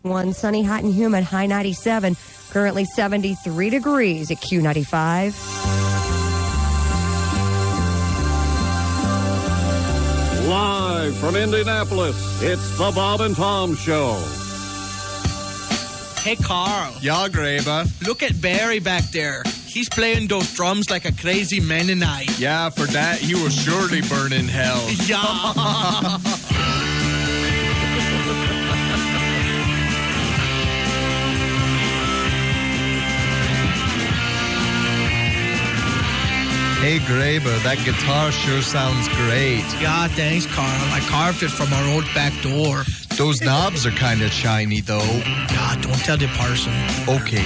One sunny, hot, and humid, high 97. Currently 73 degrees at Q95. Live from Indianapolis, it's the Bob and Tom Show. Hey, Carl. Ja, Graber. Look at Barry back there. He's playing those drums like a crazy Mennonite. Yeah, for that, he will surely burn in hell. Yeah. Hey, Graber, that guitar sure sounds great. Yeah, thanks, Carl. I carved it from our old back door. Those knobs are kind of shiny, though. Yeah, don't tell the parson. Okay.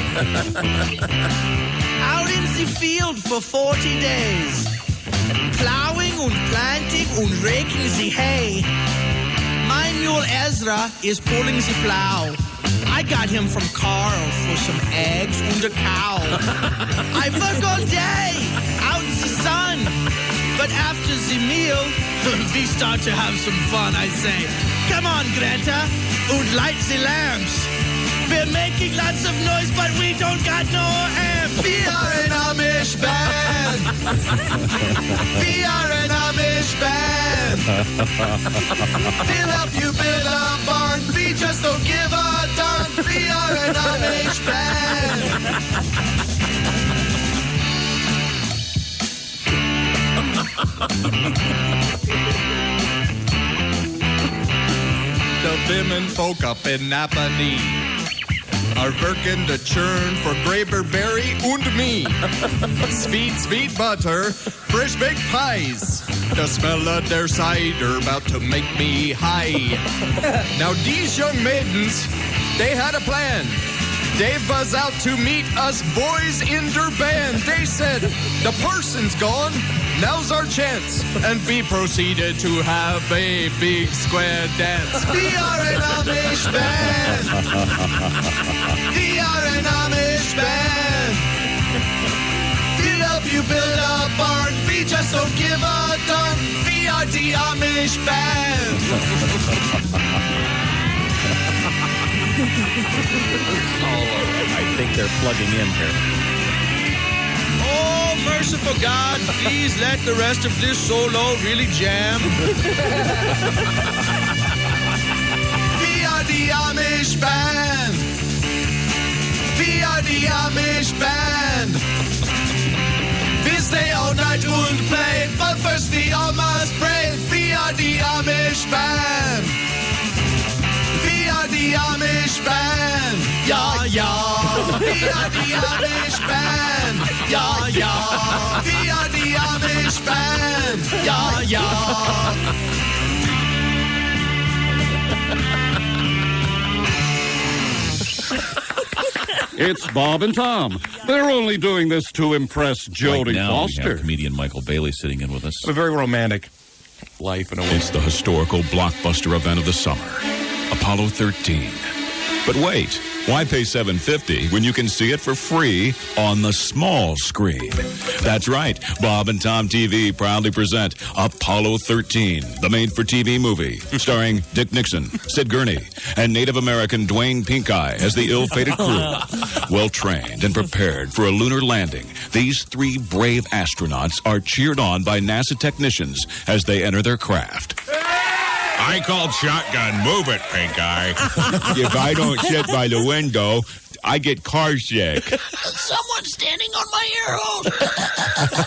Out in the field for 40 days. Plowing und planting und raking the hay. My mule Ezra is pulling the plow. I got him from Carl for some eggs and a cow. I work all day out in the sun. But after the meal, we start to have some fun, I say. Come on, Greta, and light the lamps. We're making lots of noise, but we don't got no amps. We are an Amish band. We are an Amish band. We'll help you build a barn. We just don't give a darn. We are an Amish band. The women folk up in Napanee are working the churn for Graber Berry and me. Sweet butter, fresh baked pies. The smell of their cider about to make me high. Now these young maidens, they had a plan. They was out to meet us boys in their band. They said, the parson's gone, now's our chance. And we proceeded to have a big square dance. We are an Amish band. We are an Amish band. We'll help you build a barn. We just don't give a darn. We are the Amish band. I think they're plugging in here. Oh, merciful God, please let the rest of this solo really jam. We are the Amish band. We are the Amish band. We stay all night and play, but first we all must pray. We are the Amish band. We are the Amish band. Yeah, yeah. We are the Amish band. Yeah, yeah. We are the Amish band. Yeah, yeah. It's Bob and Tom. They're only doing this to impress Jodie Right now, Foster. we have comedian Michael Bailey sitting in with us. A very romantic life in a way. It's the historical blockbuster event of the summer, Apollo 13. But wait, why pay $7.50 when you can see it for free on the small screen? That's right, Bob and Tom TV proudly present Apollo 13, the made-for-TV movie, starring Dick Nixon, Sid Gurney, and Native American Dwayne Pinkeye as the ill-fated crew. Well-trained and prepared for a lunar landing, these three brave astronauts are cheered on by NASA technicians as they enter their craft. I called shotgun. Move it, pink eye. If I don't sit by the window, I get car sick. Someone's standing on my ear hole.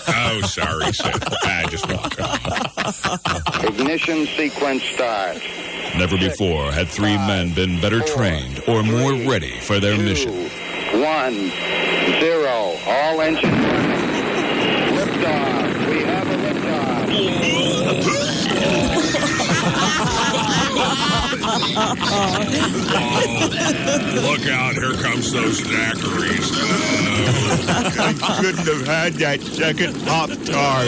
Oh, sorry, Sid. I just walked off. Ignition sequence start. Never before had three men been better trained or more ready for their mission. 1, 0. All engines running. Liftoff. We have a liftoff. Look out, here comes those daiquiris. I couldn't have had that second Pop-Tart.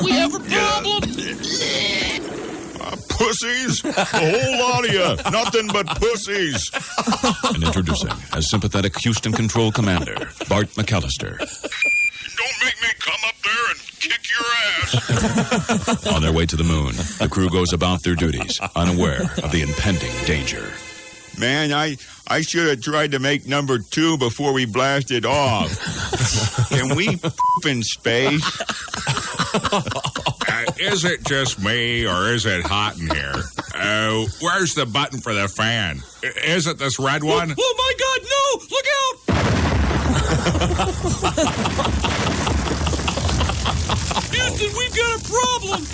We have a problem. Pussies? A whole lot of you. Nothing but pussies. And introducing as sympathetic Houston Control Commander, Bart McAllister. Don't make me come up there and kick your ass. On their way to the moon, the crew goes about their duties, unaware of the impending danger. Man, I should have tried to make number 2 before we blasted off. Can we poop in space? Is it just me, or is it hot in here? Where's the button for the fan? Is it this red one? Oh my God, no! Look out! Houston, we've got a problem!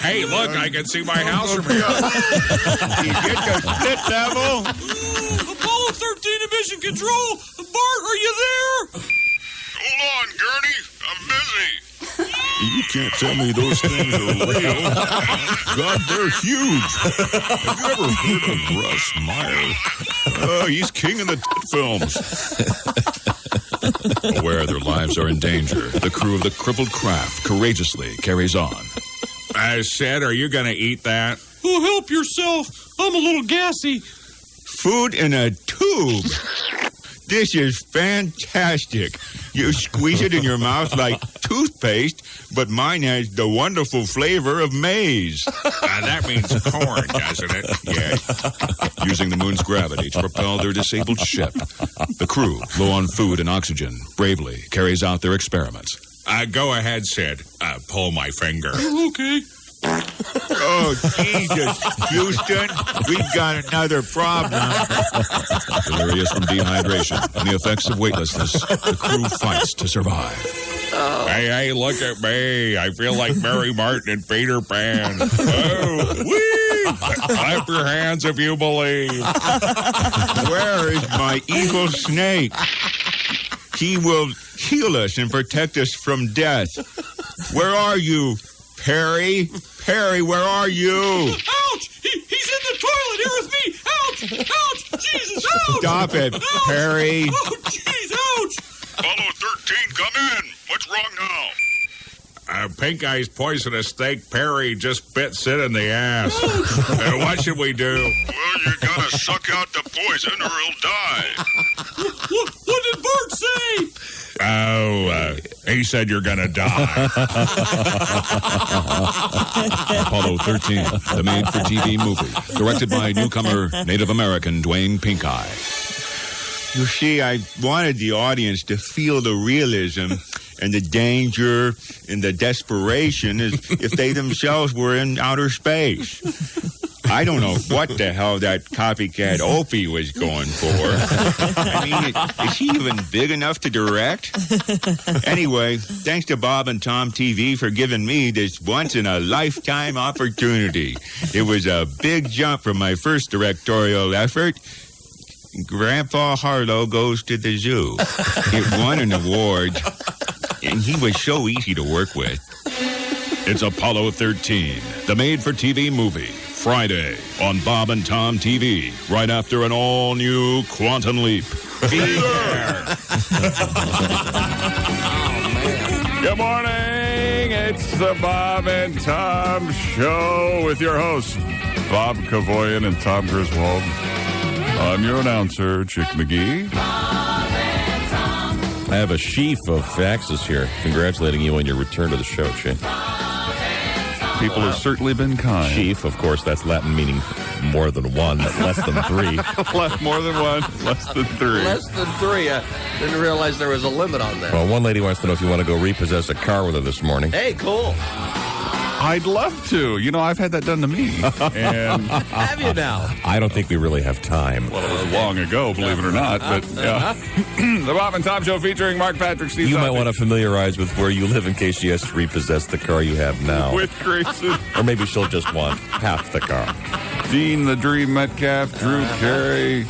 Hey, look, I can see my house from here. You get the split level? Apollo 13 to Mission Control! Bart, are you there? Hold on, Gurney. I'm busy. You can't tell me those things are real. God, they're huge. Have you ever heard of Russ Meyer? Oh, he's king of the films. Aware their lives are in danger, the crew of the crippled craft courageously carries on. Sid, are you going to eat that? Oh, help yourself. I'm a little gassy. Food in a tube. This is fantastic. You squeeze it in your mouth like toothpaste, but mine has the wonderful flavor of maize. That means corn, doesn't it? Yes. Using the moon's gravity to propel their disabled ship, the crew, low on food and oxygen, bravely carries out their experiments. Go ahead, Sid. Pull my finger. Okay. Oh, Jesus, Houston, we've got another problem. Delirious from dehydration and the effects of weightlessness, the crew fights to survive. Hey, look at me. I feel like Mary Martin and Peter Pan. Oh, whee! Clap your hands if you believe. Where is my evil snake? He will heal us and protect us from death. Where are you, Perry? Perry, where are you? Ouch! He's in the toilet here with me! Ouch! Ouch! Jesus, ouch! Stop it, Perry. Oh, jeez, ouch! Apollo 13, come in. What's wrong now? Pink Eye's poisonous steak Perry just bit Sid in the ass. What should we do? Well, you gotta suck out the poison or he'll die. What did Bart say? Oh, he said you're gonna die. Apollo 13, the made-for-TV movie, directed by newcomer Native American Dwayne Pink Eye. You see, I wanted the audience to feel the realism and the danger and the desperation as if they themselves were in outer space. I don't know what the hell that copycat Opie was going for. I mean, is he even big enough to direct? Anyway, thanks to Bob and Tom TV for giving me this once-in-a-lifetime opportunity. It was a big jump from my first directorial effort. Grandpa Harlow Goes to the Zoo. It won an award, and he was so easy to work with. It's Apollo 13, the made-for-TV movie, Friday on Bob and Tom TV, right after an all-new Quantum Leap. Be there. Good morning. It's the Bob and Tom Show with your hosts, Bob Kavoyan and Tom Griswold. I'm your announcer, Chick McGee. I have a sheaf of faxes here congratulating you on your return to the show, Chick. People have certainly been kind. Sheaf, of course, that's Latin meaning more than one, less than three. More than one, less than three. Less than three. I didn't realize there was a limit on that. Well, one lady wants to know if you want to go repossess a car with her this morning. Hey, cool. I'd love to. You know, I've had that done to me. And Have you now? I don't think we really have time. well, it was long ago, believe it or not. But yeah, the Bob and Tom Show featuring Mark Patrick, Steve. You might Zombie. want to familiarize with where you live in case she has to repossess the car you have now. With Grayson, Or maybe she'll just want half the car. Dean the Dream Metcalf, Drew Carey,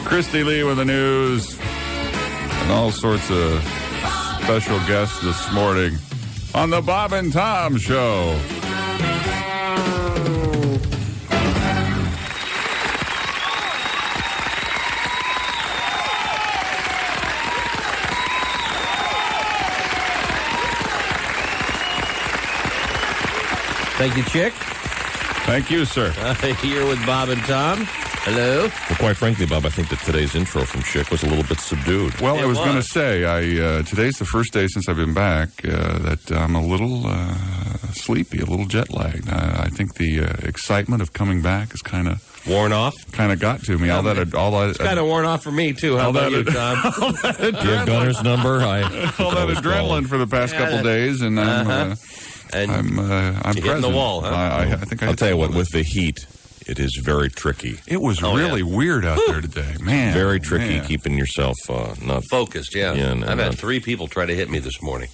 Christy Lee with the news, and all sorts of special guests this morning on the Bob and Tom Show. Thank you, Chick. Thank you, sir. Here with Bob and Tom. Hello. Well, quite frankly, Bob, I think that today's intro from Chick was a little bit subdued. Well, It I was going to was. say, today's the first day since I've been back that I'm a little sleepy, a little jet lagged. I think the excitement of coming back is kind of worn off. Kind of got to me. It's kind of worn off for me too. How about you, Tom? Do you have Gunner's number? All that adrenaline for the past couple days, and I'm hitting present. the wall. Huh? I think I'll tell you what. With the heat, it is very tricky. It was really weird out there today, man. Very tricky keeping yourself not focused. Yeah, I've had 3 people try to hit me this morning.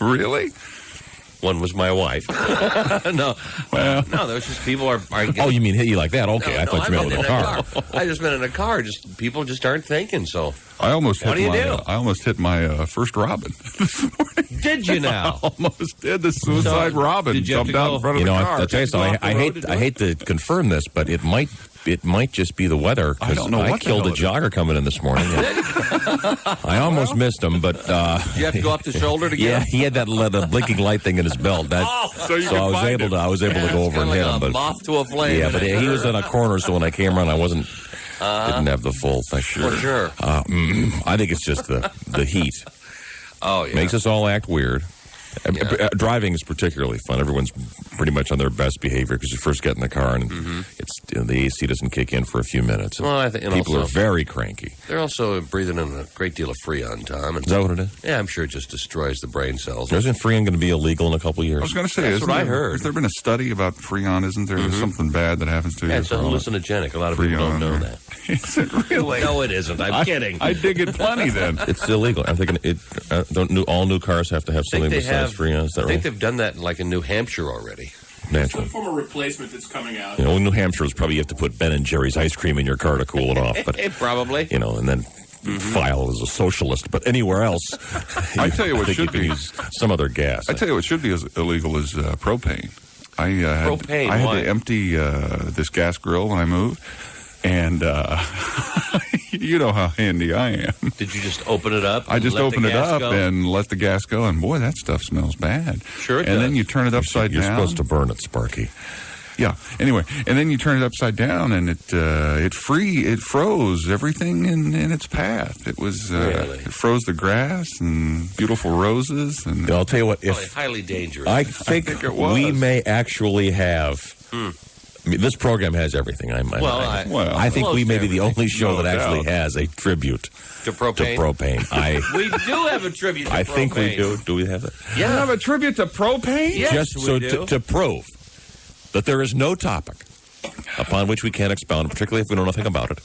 Really? One was my wife. No, there was just people are oh, you mean hit you like that? Okay, I thought you meant with a car. I just meant in a car. Just people just aren't thinking. So I almost what do you do? I almost hit my first robin this morning. Did you now? I almost did the suicide robin. Did you jumped out in front of the car. I'll tell you something. I hate to confirm this, but it might just be the weather, because I killed a jogger coming in this morning. I almost missed him, but you have to go up the shoulder to get him? Yeah, he had that blinking light thing in his belt. So I was able to go over and hit him. But moth to a flame. Yeah, but he was in a corner, so when I came around, I didn't have the full thing. For sure. I think it's just the heat. Oh yeah, makes us all act weird. Yeah. Driving is particularly fun. Everyone's pretty much on their best behavior because you first get in the car and it's the AC doesn't kick in for a few minutes. Well, I think people are very cranky. They're also breathing in a great deal of Freon, Tom. Is that what it is? Yeah, I'm sure it just destroys the brain cells. Isn't Freon going to be illegal in a couple of years? I was going to say, that's what I heard. Has there been a study about Freon? Isn't there something bad that happens to you? Yeah, it's hallucinogenic. A lot of people don't know that. Is it really? No, it isn't. I'm kidding. I dig it plenty then. It's illegal. I'm thinking all new cars have to have something besides Freon. Is that right? I think they've done that in New Hampshire already. Naturally. Some form of replacement that's coming out. New Hampshire is probably you have to put Ben and Jerry's ice cream in your car to cool it off. But probably. And then file as a socialist. But anywhere else, I tell you what should be use some other gas. I tell you what should be as illegal as propane. I had to empty this gas grill when I moved. And you know how handy I am. Did you just open it up? I just opened it up and let the gas go, and boy, that stuff smells bad. Sure it does. And then you turn it upside down. You're supposed to burn it, Sparky. Yeah. Anyway, and then you turn it upside down, and it froze everything in its path. It was it froze the grass and beautiful roses. And I'll tell you what, highly dangerous. I think it was. We may actually have. I mean, this program has everything. I think we may be the only show that actually has a tribute to propane. We do have a tribute to propane. I think we do. Do we have it? Yeah. You have a tribute to propane? Yes, just so to prove that there is no topic upon which we can't expound, particularly if we know nothing about it.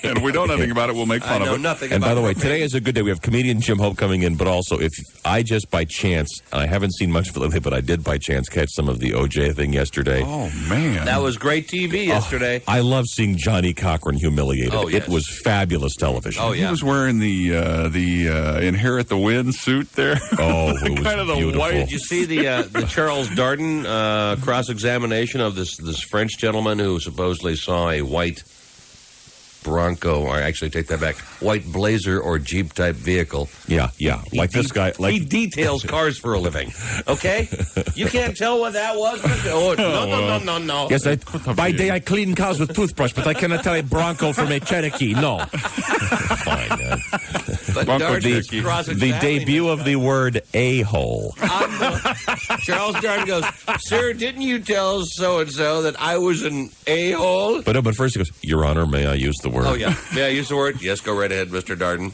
And if we don't know nothing about it, we'll make fun of it. Nothing and about by the way, propane. today is a good day. We have comedian Jim Hope coming in, but also if I just by chance, and I haven't seen much of it lately, but I did by chance catch some of the OJ thing yesterday. Oh, man. That was great TV yesterday. I love seeing Johnny Cochran humiliated. Oh, yes. It was fabulous television. Oh, yeah. He was wearing the Inherit the Wind suit there. Oh, it was kind of the beautiful. white. Did you see the Charles Darden cross-examination of this French gentleman who supposedly saw a white Bronco, or actually take that back, white Blazer or Jeep type vehicle? Yeah. This guy. He details cars for a living. Okay? You can't tell what that was? No. Yes, by day I clean cars with toothbrush, but I cannot tell a Bronco from a Cherokee. No. Fine. But the debut of the word a-hole. Charles Darden goes, "Sir, didn't you tell so-and-so that I was an a-hole?" But first he goes, "Your Honor, may I use the word?" Oh, yeah. May I use the word? Yes, go right ahead, Mr. Darden.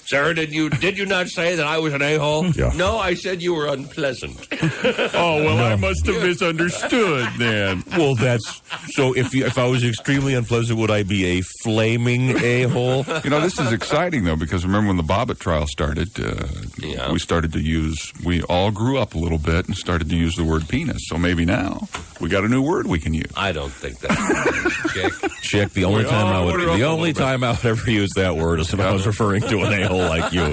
Sir, did you not say that I was an a-hole? Yeah. No, I said you were unpleasant. I must have misunderstood then. Well, that's so. If I was extremely unpleasant, would I be a flaming a-hole? This is exciting though, because remember when the Bobbitt trial started, we started to use. We all grew up a little bit and started to use the word penis. So maybe now we got a new word we can use. I don't think that. Chick. The only time I would ever use that word is if I was referring to an a-hole like you.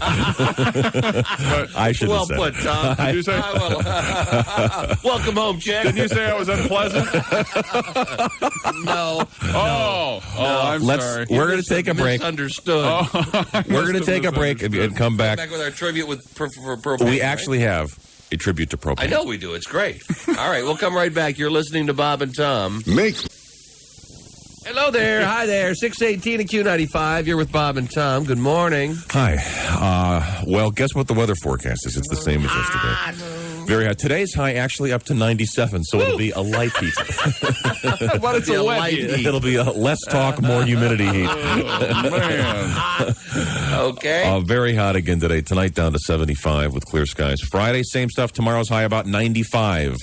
I should have said. Well put, Tom. Did you say? Welcome home, Chick. Didn't you say I was unpleasant? No. I'm sorry. We're going to take a break. Misunderstood. We're going to take a break and come back. Back with our tribute with propane. We actually have a tribute to propane. I know we do. It's great. All right, we'll come right back. You're listening to Bob and Tom. Hello there. Hi there. 618 at Q95. You're with Bob and Tom. Good morning. Hi. Well, guess what the weather forecast is? It's the same as yesterday. Very hot. Today's high actually up to 97, so it'll be a light heat. But it's a wet heat. It'll be a less talk, more humidity heat. Oh, man. Okay. Very hot again today. Tonight down to 75 with clear skies. Friday, same stuff. Tomorrow's high about 95.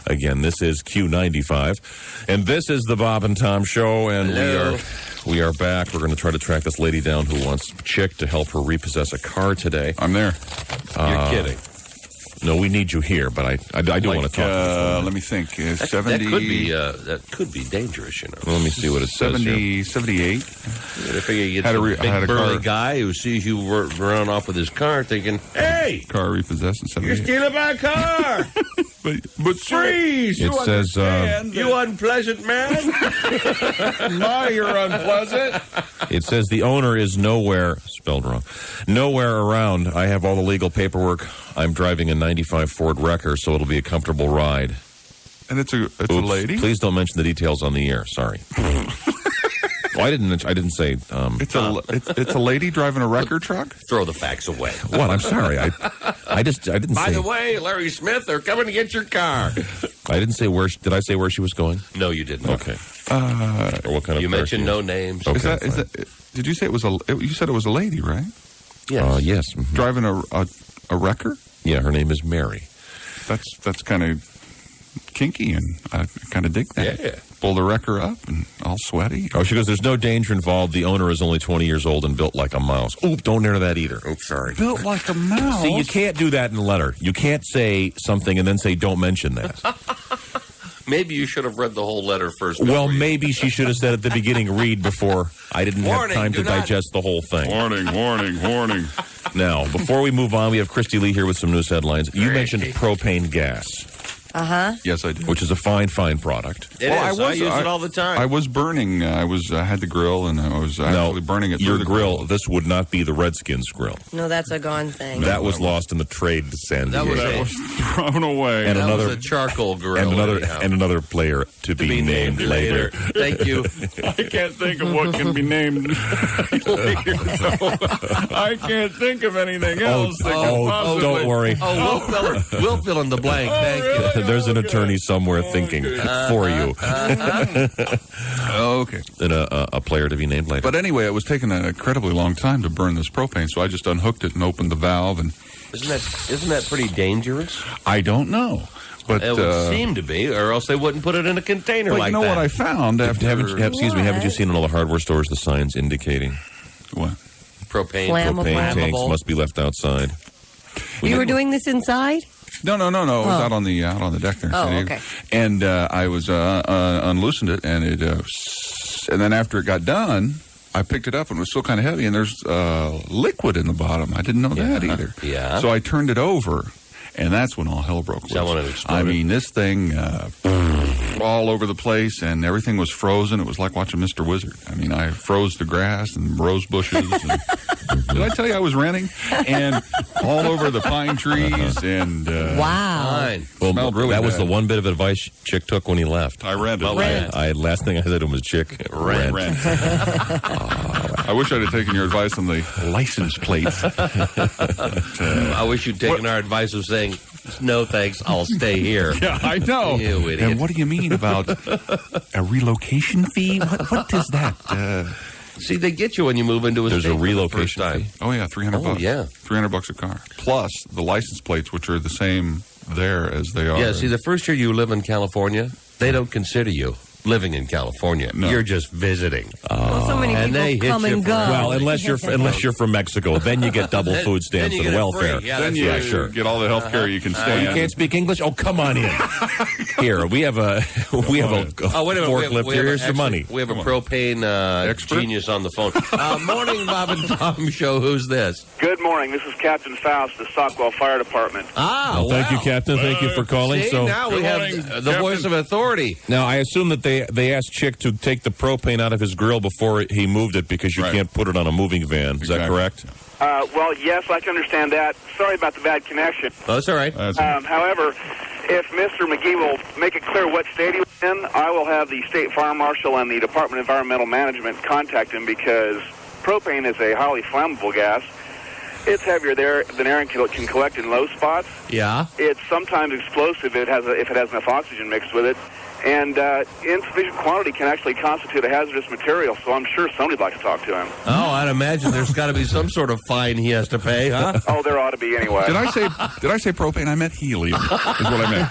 Again, this is Q95. And this is the Bob and Tom Show, and we are back. We're going to try to track this lady down who wants Chick to help her repossess a car today. I'm there. You're kidding. No, we need you here, but I do want to talk to you. Let me think. That 70... that could be dangerous, you know. Well, let me see what it says here. 78. I figure you get a big burly guy who sees you running off with his car tking, hey! Car repossessed in 78. You're stealing my car! But freeze! It says, you unpleasant man! My, you're unpleasant. It says the owner is nowhere, spelled wrong, nowhere around. I have all the legal paperwork. I'm driving a 95 Ford Wrecker, so it'll be a comfortable ride. And it's a lady? Please don't mention the details on the air. Sorry. Well, I didn't say. It's a lady driving a wrecker truck? Throw the facts away. What? I'm sorry. I didn't say. By the way, Larry Smith, they're coming to get your car. I didn't say where. Did I say where she was going? No, you didn't. Okay. Or what kind of? You mentioned no names. Okay. Is that, did you say it was you said it was a lady, right? Yes. Yes. Mm-hmm. Driving a wrecker? Yeah, her name is Mary. That's kind of kinky, and I kind of dig that. Yeah. Pull the wrecker up and all sweaty. Oh, she goes, there's no danger involved. The owner is only 20 years old and built like a mouse. Oop, don't enter that either. Oops, sorry. Built like a mouse? See, you can't do that in a letter. You can't say something and then say, don't mention that. Maybe you should have read the whole letter first. Well, maybe she should have said at the beginning, read before. I didn't have time to digest the whole thing. Warning. Now, before we move on, we have Christy Lee here with some news headlines. You mentioned propane gas. Uh-huh. Yes, I did. Which is a fine product. It is. I use it all the time. I was burning. I had the grill, and I was actually burning it. Your grill. This would not be the Redskins grill. No, that's a gone thing. That was lost in the trade to San Diego. That was thrown away. And that was a charcoal grill. And another player to be named later. Thank you. I can't think of what can be named later. I can't think of anything else. Don't worry. We'll fill in the blank. Thank you. There's an attorney somewhere thinking for you. Okay. And a player to be named later. But anyway, it was taking an incredibly long time to burn this propane, so I just unhooked it and opened the valve. And isn't that pretty dangerous? I don't know. But it would seem to be, or else they wouldn't put it in a container like that. You know what I found? Haven't you seen in all the hardware stores the signs indicating what? Propane tanks must be left outside. You were doing this inside? No. It was out on the deck there. Oh, okay. And I was unloosened it, and and then after it got done, I picked it up, and it was still kind of heavy, and there's liquid in the bottom. I didn't know that either. Yeah. So I turned it over, and that's when all hell broke loose. I mean, this thing all over the place, and everything was frozen. It was like watching Mr. Wizard. I mean, I froze the grass and rose bushes. And, did I tell you I was renting? And all over the pine trees. And wow. Well, really that was bad. the one bit of advice Chick took when he left. I rented. Last thing I said to him was, Chick, rent. I wish I'd have taken your advice on the license plates. I wish you'd taken our advice of saying, no thanks, I'll stay here. Yeah, I know. You idiot. And what do you mean about a relocation fee? What is that? See, they get you when you move into a There's state a relocation for the first fee. Oh, yeah, $300. Oh, yeah. $300 a car. Plus the license plates, which are the same there as they are. Yeah, see, the first year you live in California, they don't consider you living in California. No. You're just visiting. Well, so many people come and go. Well, unless you're from Mexico, then you get double food stamps and welfare. Yeah, sure. Get all the health care you can stand. You can't speak English? Oh, come on in. Here, we have a forklift here. Here's your money. We have a propane genius on the phone. Morning, Bob and Tom Show. Who's this? Good morning. This is Captain Faust, the Stockwell Fire Department. Thank you, Captain. Thank you for calling. See, now we have the voice of authority. Now, I assume that they asked Chick to take the propane out of his grill before he moved it because you can't put it on a moving van. Is that correct? Well, yes, I can understand that. Sorry about the bad connection. Oh, that's all right. However, if Mr. McGee will make it clear what state he was in, I will have the State Fire Marshal and the Department of Environmental Management contact him because propane is a highly flammable gas. It's heavier there than air and can collect in low spots. Yeah. It's sometimes explosive if it has enough oxygen mixed with it. And insufficient quantity can actually constitute a hazardous material, so I'm sure somebody'd like to talk to him. Oh, I'd imagine there's got to be some sort of fine he has to pay, huh? Oh, there ought to be anyway. Did I say propane? I meant helium. Is what I meant.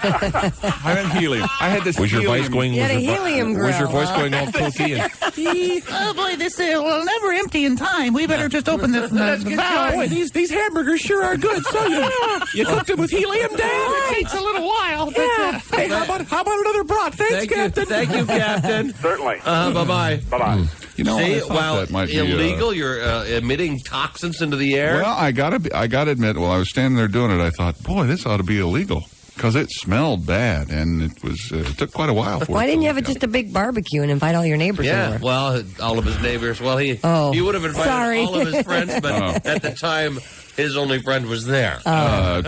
I meant helium. I had this. Was your voice going? You had a helium grill. Was your voice going all kooky? Oh boy, this will never empty in time. We better just open the valve. Boy, these hamburgers sure are good. So you cooked them with helium, Dad? It takes a little while, but Hey, how about another brat? Thanks, Captain. Thank you, Captain. Certainly. Bye-bye. Bye-bye. You know, See, I thought while that might illegal, you're emitting toxins into the air. Well, I gotta admit, while I was standing there doing it, I thought, boy, this ought to be illegal because it smelled bad, and it took quite a while for. Why it didn't to you have look just a big barbecue and invite all your neighbors Yeah, over? well, all of his neighbors. Well, he would have invited all of his friends, but at the time, his only friend was there.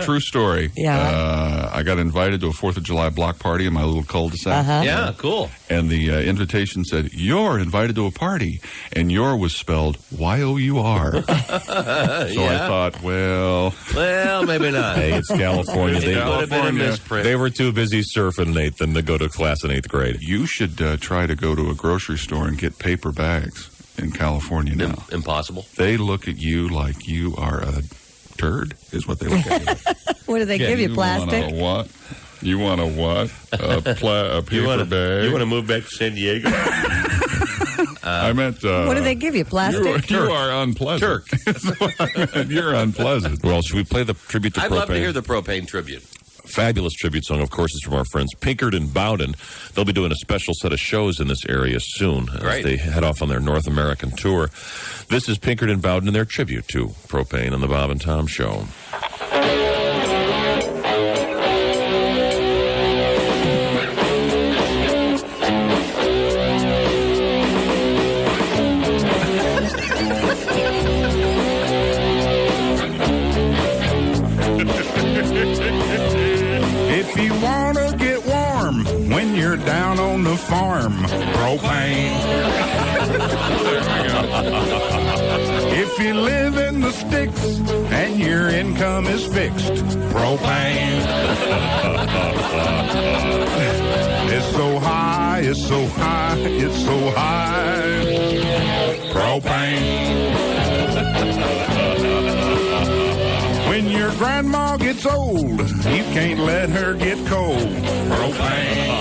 True story. Yeah. I got invited to a 4th of July block party in my little cul-de-sac. Yeah, cool. And the invitation said, "You're invited to a party," and "your" was spelled Y-O-U-R. So I thought, well, maybe not. Hey, it's California. It would have been a misprint. They were too busy surfing, Nathan, to go to class in 8th grade. You should try to go to a grocery store and get paper bags in California now. Impossible. They look at you like you are a turd, is what they look at you. What do they give you, plastic? Want a what? You want a what? A paper bag? You want to move back to San Diego? I meant... what do they give you, plastic? You are unpleasant. Turk. You're unpleasant. Well, should we play the tribute to propane? I'd love to hear the propane tribute. Fabulous tribute song, of course, is from our friends Pinkard and Bowden. They'll be doing a special set of shows in this area soon as they head off on their North American tour. This is Pinkard and Bowden and their tribute to propane on the Bob and Tom Show. If you want to get warm when you're down on the farm, propane. If you live in the sticks and your income is fixed, propane. It's so high, it's so high, it's so high. Propane. When your grandma gets old, you can't let her get cold. Propane.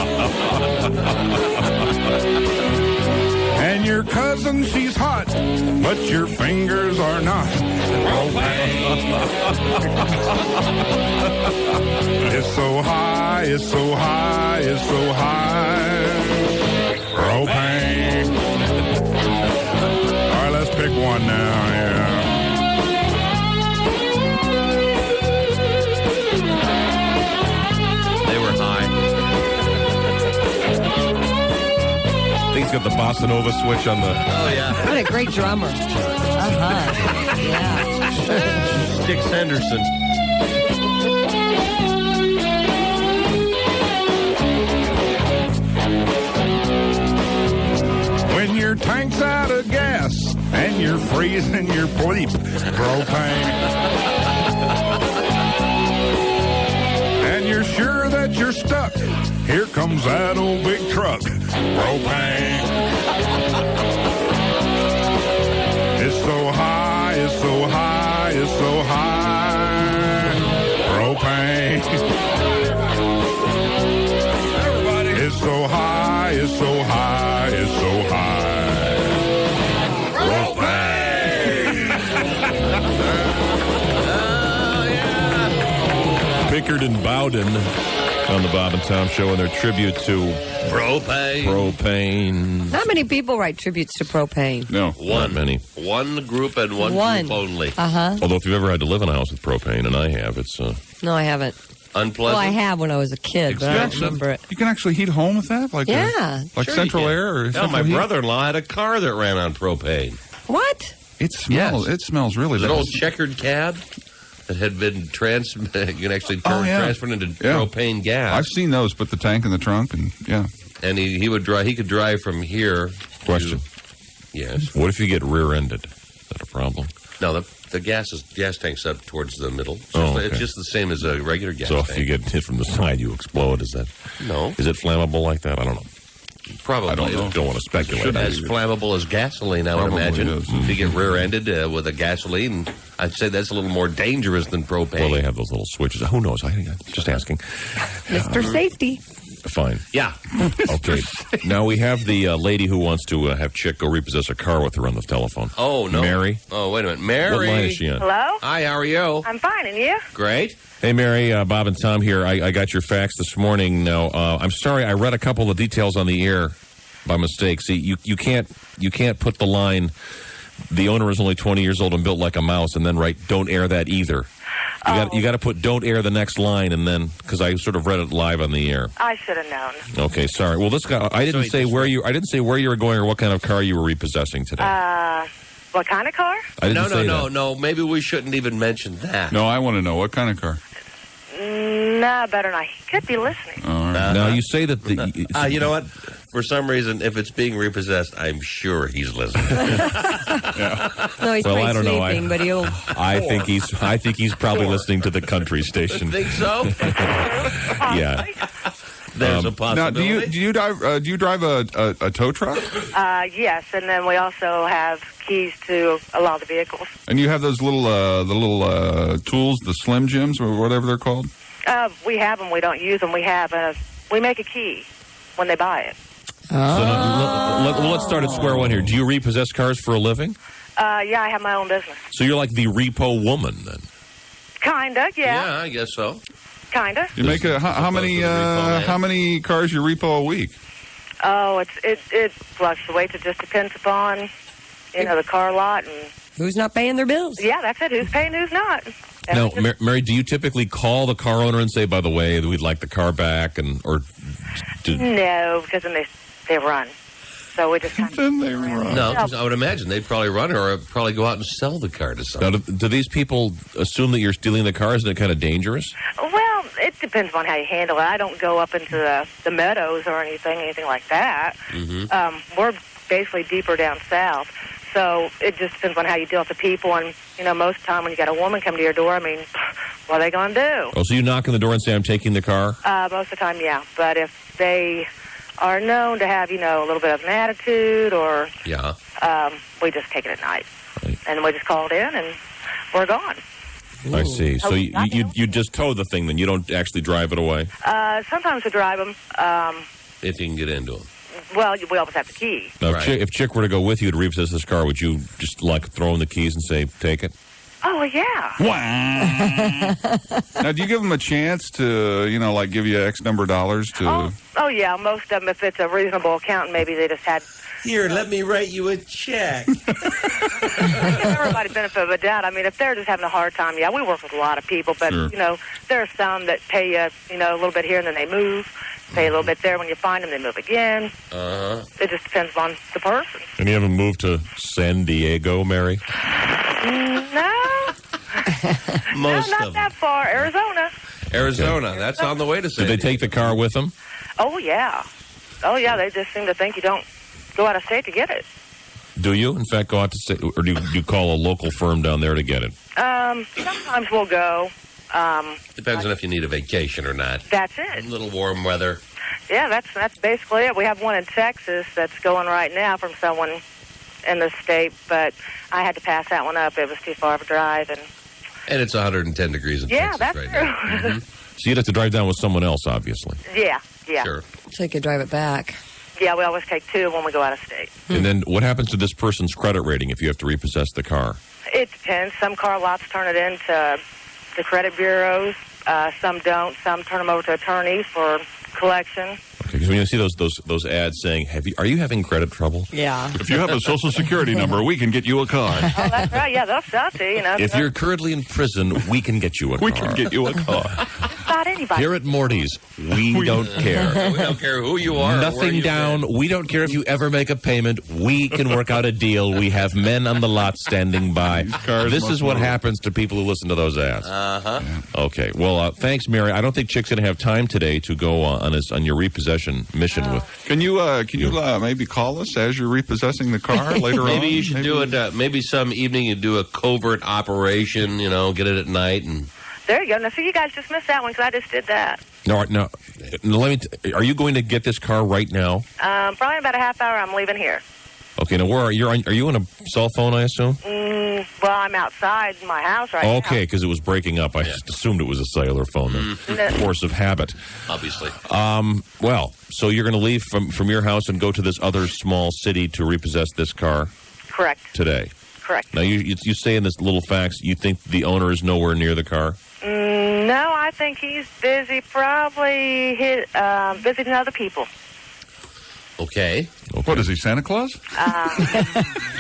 And your cousin, she's hot, but your fingers are not. Propane. It's so high, it's so high, it's so high. Propane. All right, let's pick one now, yeah. He's got the bossa nova switch on the... Oh, yeah. What a great drummer. Yeah. Sticks Henderson. When your tank's out of gas and you're freezing your bleep, propane. And you're sure that you're stuck. Here comes that old big truck, propane. It's so high, it's so high, it's so high, propane. Everybody. It's so high, it's so high, it's so high, propane. Oh, yeah. Pinkard and Bowden on the Bob and Tom Show and their tribute to propane. Not many people write tributes to propane. No, not many. One group and one group only. Although if you've ever had to live in a house with propane, and I have, it's... No, I haven't. Unpleasant? Well, I have when I was a kid, but I don't remember it. You can actually heat home with that? Like Yeah. like Sure central you can. air? Or No, central my heat? brother-in-law had a car that ran on propane. What? It smells. Yes. It smells really It was bad. an old checkered cab that had been you can actually transferred into propane gas. I've seen those. Put the tank in the trunk, and yeah. And he would drive. He could drive from here. Question. Yes. What if you get rear-ended? Is that a problem? No, the gas tank's up towards the middle. It's just the same as a regular gas So tank. if you get hit from the side, you explode. Is that? No. Is it flammable like that? I don't know. Probably. I don't want to speculate. As flammable as gasoline, I would Probably imagine. is. If you get rear-ended with a gasoline, I'd say that's a little more dangerous than propane. Well, they have those little switches. Who knows? I'm just asking. Mr. Safety. Fine. Yeah. Okay. Now we have the lady who wants to have Chick go repossess a car with her on the telephone. Oh, no. Mary? Oh, wait a minute. Mary? What line is she on? Hello? Hi, how are you? I'm fine, and you? Great. Hey, Mary, Bob and Tom here. I got your fax this morning. Now, I'm sorry, I read a couple of details on the air by mistake. See, you can't put the line, the owner is only 20 years old and built like a mouse, and then write, don't air that either. You got to put don't air the next line, and then, because I sort of read it live on the air. I should have known. Okay, sorry. Well, this guy, I didn't say where you were going or what kind of car you were repossessing today. What kind of car? No. Maybe we shouldn't even mention that. No, I want to know what kind of car. No, better not. He could be listening. All right. Now, you say that you know what? For some reason, if it's being repossessed, I'm sure he's listening. No, he's Well, I probably don't know. sleeping, but he'll... I think he's probably listening to the country station. Think so? Yeah. There's a Now, possibility. do you drive a tow truck? Yes, and then we also have keys to a lot of the vehicles. And you have those little tools, the Slim Jims or whatever they're called? We have them. We don't use them. We make a key when they buy it. So let's start at square one here. Do you repossess cars for a living? Yeah, I have my own business. So you're like the repo woman then? Kinda, yeah. Yeah, I guess so. Kinda. You make how many cars you repo a week? Oh, it fluctuates. It just depends upon, the car lot and... Who's not paying their bills? Yeah, that's it. Who's paying, who's not. Now, Mary, do you typically call the car owner and say, by the way, we'd like the car back, No, because then they run. So we just kind of... Then they run. No, 'cause I would imagine they'd probably run or probably go out and sell the car to someone. Now, do these people assume that you're stealing the car? Isn't it kind of dangerous? Well, it depends on how you handle it. I don't go up into the meadows or anything like that. Mm-hmm. We're basically deeper down south. So it just depends on how you deal with the people. And, most of the time when you got a woman come to your door, what are they going to do? Oh, so you knock on the door and say, I'm taking the car? Most of the time, yeah. But if they are known to have, a little bit of an attitude or... Yeah. We just take it at night. Right. And we just call it in and we're gone. I see. So you just tow the thing, then you don't actually drive it away? Sometimes we drive them. If you can get into them. Well, we always have the key. Now, if Chick were to go with you to repossess this car, would you just throw in the keys and say, take it? Oh, yeah. Now, do you give them a chance to, give you X number of dollars to... Oh, yeah. Most of them, if it's a reasonable account, maybe they just had... Here, let me write you a check. Everybody benefit of a doubt. If they're just having a hard time, yeah, we work with a lot of people, but, Sure. there are some that pay you, a little bit here and then they move. Pay a little bit there. When you find them, they move again. Uh-huh. It just depends on the person. Any of them move to San Diego, Mary? No. Most not of that far. Arizona. Arizona. That's on the way to San Did they take the car with them? Oh, yeah. Oh, yeah. They just seem to think you don't go out of state to get it. Do you, in fact, go out to state, or do you call a local firm down there to get it? Sometimes we'll go. Depends on if you need a vacation or not. That's it. A little warm weather. Yeah, that's basically it. We have one in Texas that's going right now from someone in the state, but I had to pass that one up. It was too far of a drive. And it's 110 degrees in yeah, Texas that's right true. now. Mm-hmm. So you'd have to drive down with someone else, obviously. Yeah. Sure. So you could drive it back. Yeah, we always take two when we go out of state. And then what happens to this person's credit rating if you have to repossess the car? It depends. Some car lots turn it into the credit bureaus. Some don't. Some turn them over to attorneys for collection. Okay, because when you see those ads saying, are you having credit trouble? Yeah. If you have a Social Security number, we can get you a car. Oh, that's right. Yeah, they'll sell to you. If you're currently in prison, we can get you a car. We can get you a car. about anybody. Here at Morty's, we don't care. We don't care who you are. or where Nothing you've down. been. We don't care if you ever make a payment. We can work out a deal. We have men on the lot standing by. cars This must is what move. happens to people who listen to those ads. Uh-huh. Okay. Well, thanks, Mary. I don't think Chick's going to have time today to go on your repossession mission with. Can you maybe call us as you're repossessing the car later on? Maybe you should do it. Maybe some evening you do a covert operation. Get it at night and. There you go. Now, see, you guys just missed that one because I just did that. No. Are you going to get this car right now? Probably about a half hour. I'm leaving here. Okay. Now, where are you? Are you on a cell phone? I assume. Well, I'm outside my house right now. Okay, because it was breaking up. I just assumed it was a cellular phone. Mm. Force of habit. Obviously. Well, so you're going to leave from your house and go to this other small city to repossess this car Correct. today. Correct. Now, you say in this little fax, you think the owner is nowhere near the car? No, I think he's busy, probably visiting other people. Okay. What is he, Santa Claus?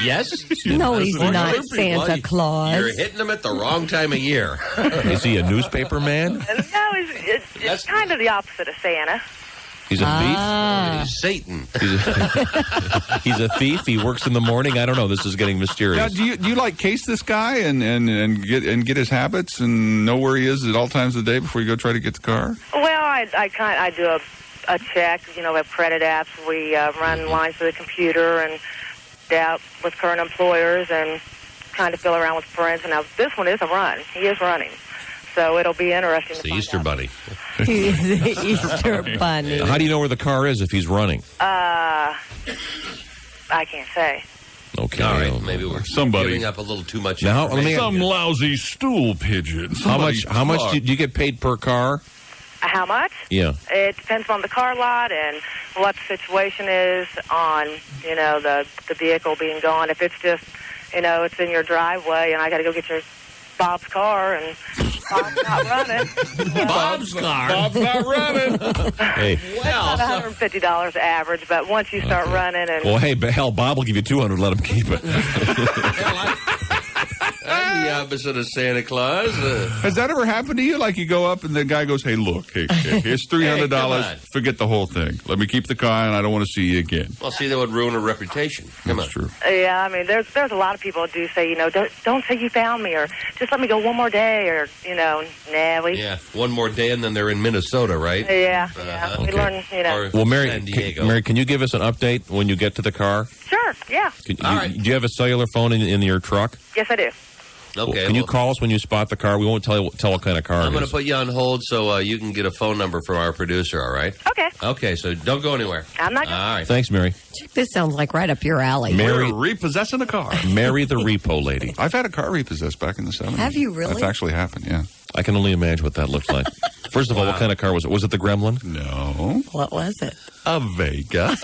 Yes. No, he's not Well, Santa Claus. You're hitting him at the wrong time of year. Is he a newspaper man? No, it's kind of the opposite of Santa. He's a Ah. He's Satan. thief? He's a thief? He works in the morning? I don't know. This is getting Now, mysterious. do you like case this guy and get his habits and know where he is at all times of the day before you go try to get the car? Well, I do a check. We have credit apps. We run lines to the computer and out with current employers and kind of fill around with friends. And now this one is a run. He is running. So it'll be interesting It's to the find Easter out. Bunny. He's the Easter Bunny. How do you know where the car is if he's running? I can't say. Okay. All right, maybe we're Somebody- giving up a little too much. Now, let me- information. Some lousy stool pigeon. How much do you get paid per car? How much? Yeah. It depends on the car lot and what the situation is on, the vehicle being gone. If it's just, it's in your driveway and I got to go get your Bob's car and Bob's not running. Bob's car. Bob's not running. Hey. Well, About $150 average, but once you start running and Well, hey, hell, Bob will give you $200. Let him keep it. I'm the opposite of Santa Claus. Has that ever happened to you? Like you go up and the guy goes, "Hey, look, here's $300. Hey, come on. Forget the whole thing. Let me keep the car, and I don't want to see you again." Well, see, that would ruin a reputation. Come That's on. true. yeah, I mean, there's a lot of people who do say, don't say you found me or just let me go one more day or, nah, we. Yeah, one more day and then they're in Minnesota, right? Yeah, Uh-huh. we Okay. learn, Or Well, Mary, San Diego. Mary, can you give us an update when you get to the car? Sure, yeah. All right. Do you have a cellular phone in your truck? Yes, I do. Okay. Can you well, call us when you spot the car? We won't tell what kind of car I'm it going is. to put you on hold so you can get a phone number from our producer, all right? Okay. Okay, so don't go anywhere. I'm not All going right. Thanks, Mary. This sounds like right up your alley. Mary, We're repossessing a car. Mary the repo lady. I've had a car repossessed back in the 70s. Have you really? That's actually happened, yeah. I can only imagine what that looks like. First of all, what kind of car was it? Was it the Gremlin? No. What was it? A Vega.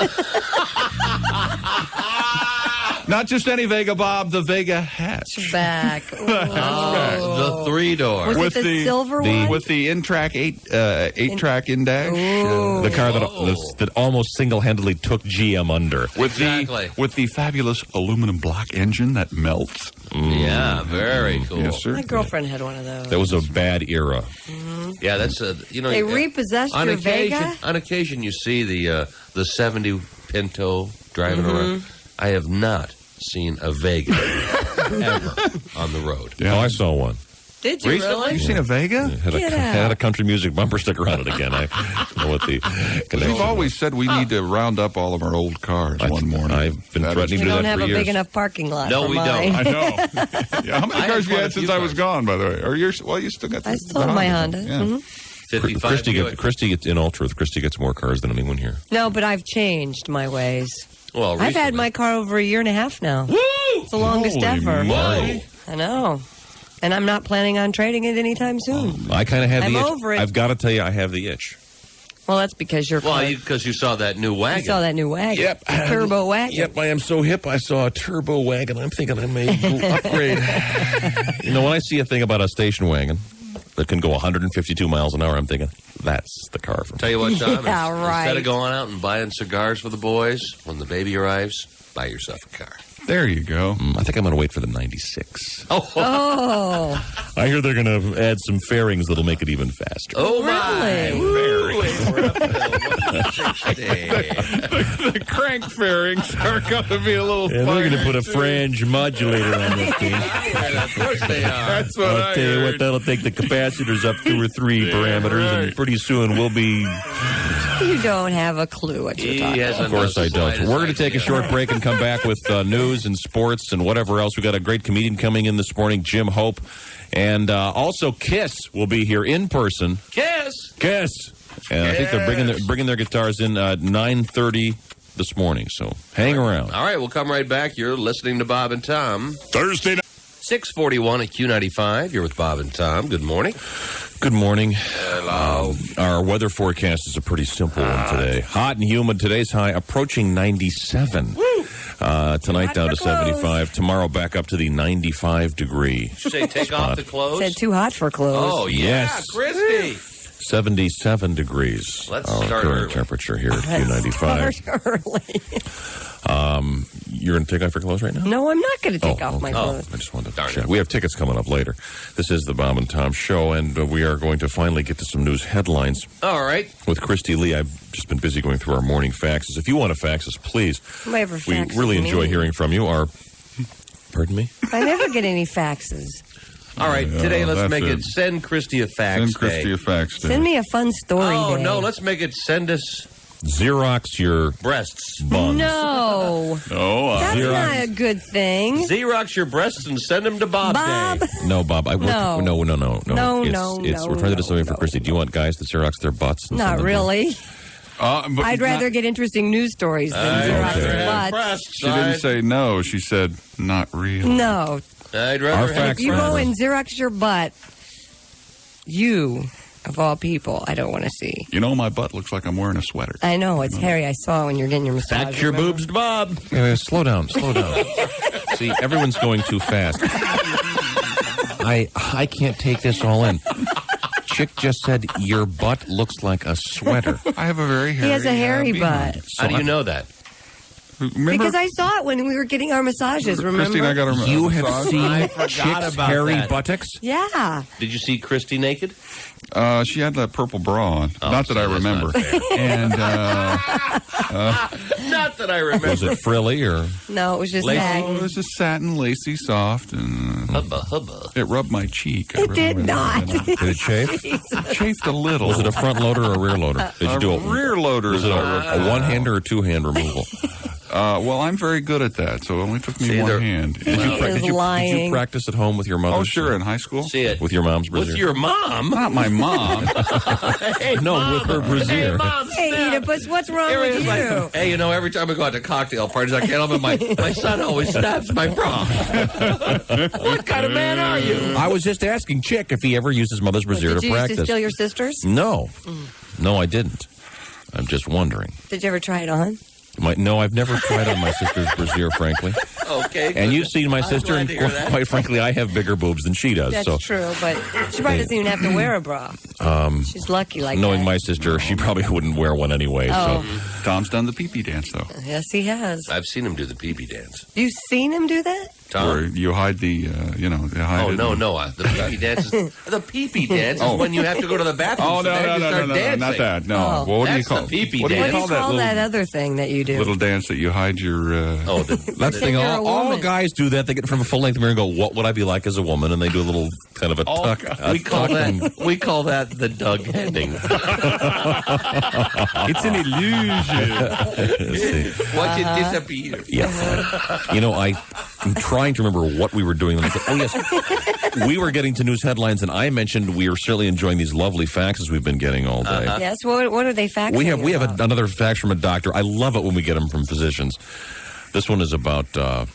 Not just any Vega, Bob, the Vega hatch. Back. The three-door. Was With it the silver the- one? With the in-track 8-track in-dash. The car that almost single-handedly took GM under. Exactly. With the fabulous aluminum block engine that melts. Yeah, very cool. Yes, sir. My girlfriend had one of those. That was a bad era. Yeah, that's They repossessed on your occasion. Vega? On occasion, you see the 70 Pinto driving Mm-hmm. around. I have not seen a Vega ever on the road. Yeah. Oh, I saw one. Did you Recently? You seen a Vega? It had Get out. had a country music bumper sticker on it again. I don't know what the connection We've always said we need to round up all of our old cars one morning. I've been That threatening is- to We do don't that have for a years. big enough parking lot. No, for we don't. mine. I know. Yeah, how many I cars had have you quite a had since few I was cars. gone, by the way? Or you still got the I still have my Honda. Yeah. Mhm. 55 Buick. Christy gets, in all truth, Christy gets more cars than anyone here. No, but I've changed my ways. Well, I've had recently. my car over a year and a half now. It's the longest Holy ever. moly. I know. And I'm not planning on trading it anytime soon. I kind of have I'm the itch. over it. I've got to tell you, I have the itch. Well, that's because you're Well, because you saw that new wagon. you saw that new wagon. Yep. Turbo wagon. Yep, I am so hip. I saw a turbo wagon. I'm thinking I may go upgrade. When I see a thing about a station wagon that can go 152 miles an hour, I'm thinking, that's the car for me. Tell you what, Tom. Yeah, right. Instead of going out and buying cigars for the boys, when the baby arrives, buy yourself a car. There you go. I think I'm going to wait for the 96. Oh. I hear they're going to add some fairings that'll make it even faster. Oh, my. The crank fairings are going to be a little And funny. they're going to put a flange modulator on this thing. Of course they are. That's what I'll tell you what, that'll take the capacitors up 2 or 3 parameters, and pretty soon we'll be... You don't have a clue what you're talking about. Of course I don't. We're going to take a short break and come back with news and sports and whatever else. We've got a great comedian coming in this morning, Jim Hope. And also Kiss will be here in person. Kiss! And I think they're bringing their guitars in 9:30 this morning. So hang around. All right, we'll come right back. You're listening to Bob and Tom. Thursday night. 641 at Q95. You're with Bob and Tom. Good morning. Good morning. Hello. Our weather forecast is a pretty simple one today. Hot and humid. Today's high approaching 97. Tonight down to 75. Tomorrow back up to the 95 degree. Did you say take off the clothes? Said too hot for clothes. Oh, yeah. Yes. Christy. 77 degrees. Let's our start current early. temperature here at Q95. Start early. You're going to take off your clothes right now? No, I'm not going to take off my okay. clothes. I just wanted to check. We have tickets coming up later. This is the Bob and Tom Show, and we are going to finally get to some news headlines. All right. With Christy Lee. I've just been busy going through our morning faxes. If you want to fax us, please. Whatever We faxes really me. enjoy hearing from you. Pardon me? I never get any faxes. All right, today let's that's make it it. send Christy a fax Send Christy day. a fax day. Send me a fun story Oh, day. no, let's make it send us Xerox your breasts. buns. No. No, That's Xerox. not a good thing. Xerox your breasts and send them to Bob Bob. Day. No, Bob. I work. No. No. No, We're trying to do something for Christy. Do you want guys to Xerox their butts? And send Not them to- really. but I'd rather get interesting news stories than Xerox okay. their butts. Breasts. She didn't say no. She said not really. No. I'd Our rather have fax If you number. go and Xerox your butt, you, of all people, I don't want to see. You know, my butt looks like I'm wearing a sweater. I know, it's hairy. I saw when you're getting your massage. fax your remember? boobs to Bob. Slow down. See, everyone's going too fast. I can't take this all in. Chick just said your butt looks like a sweater. I have a very hairy He has a hairy behind. butt. How do you know that? Remember, Because I saw it when we were getting our massages, remember? Christy and I got her You have massage. seen I forgot Chick's about hairy that. buttocks? Yeah. Did you see Christy naked? She had that purple bra on. Not that see, I that's remember. not fair. And Not that I remember. Was it frilly or? No, it was just Lacy? that. it was just satin, lacy, soft, and Hubba, hubba. it rubbed my cheek. It did not. Did it chafe? It chafed a little. Was it a front loader or a rear loader? Did you do A rear loader. Was it a one-hander or two-hand removal? Well, I'm very good at that, so it only took me See, one they're- hand. Did is you lying. practice at home with your mother? Oh, sure, in high school. See it. With your mom's brassiere? With your mom? Not my mom. Hey, No, Mom. with her brassiere. Hey, Mom, Hey, snap. Oedipus, what's wrong Here he with is you? like, hey, you know, every time I go out to cocktail parties, I can't help it. My son always snaps my bra. What kind of man are you? I was just asking Chick if he ever used his mother's brassiere Did to you used practice. to steal your sister's? No. No, I didn't. I'm just wondering. Did you ever try it on? No, I've never tried on my sister's brassiere, frankly. Okay. And you've seen my I'm sister, glad and to hear that. quite frankly, I have bigger boobs than she does. That's so, true, but she probably doesn't even have to wear a bra. She's lucky like knowing that. my sister, she probably wouldn't wear one anyway. Oh. So, Tom's done the pee-pee dance, though. Yes, he has. I've seen him do the pee-pee dance. You've seen him do that? Where Tom? you hide the, you hide Oh, it. no. The pee-pee dance is, the pee-pee dance is when you have to go to the bathroom. Oh, so then you start dancing. not that. No. Oh. Well, what do you That's call the pee-pee What do you dance. What do call you call that that other thing that you do? little dance that you hide your... Oh, that's the thing. you're a All woman. guys do that. They get in front of a full-length mirror and go, "What would I be like as a woman?" And they do a little kind of a tuck. we call that the Doug ending. It's an illusion. Let's see. Watch it disappear. Yeah. You know, I'm trying to remember what we were doing. Oh, yes. We were getting to news headlines, and I mentioned we are certainly enjoying these lovely faxes we've been getting all day. Yes, what are they faxing? We have about? another fax from a doctor. I love it when we get them from physicians. This one is about the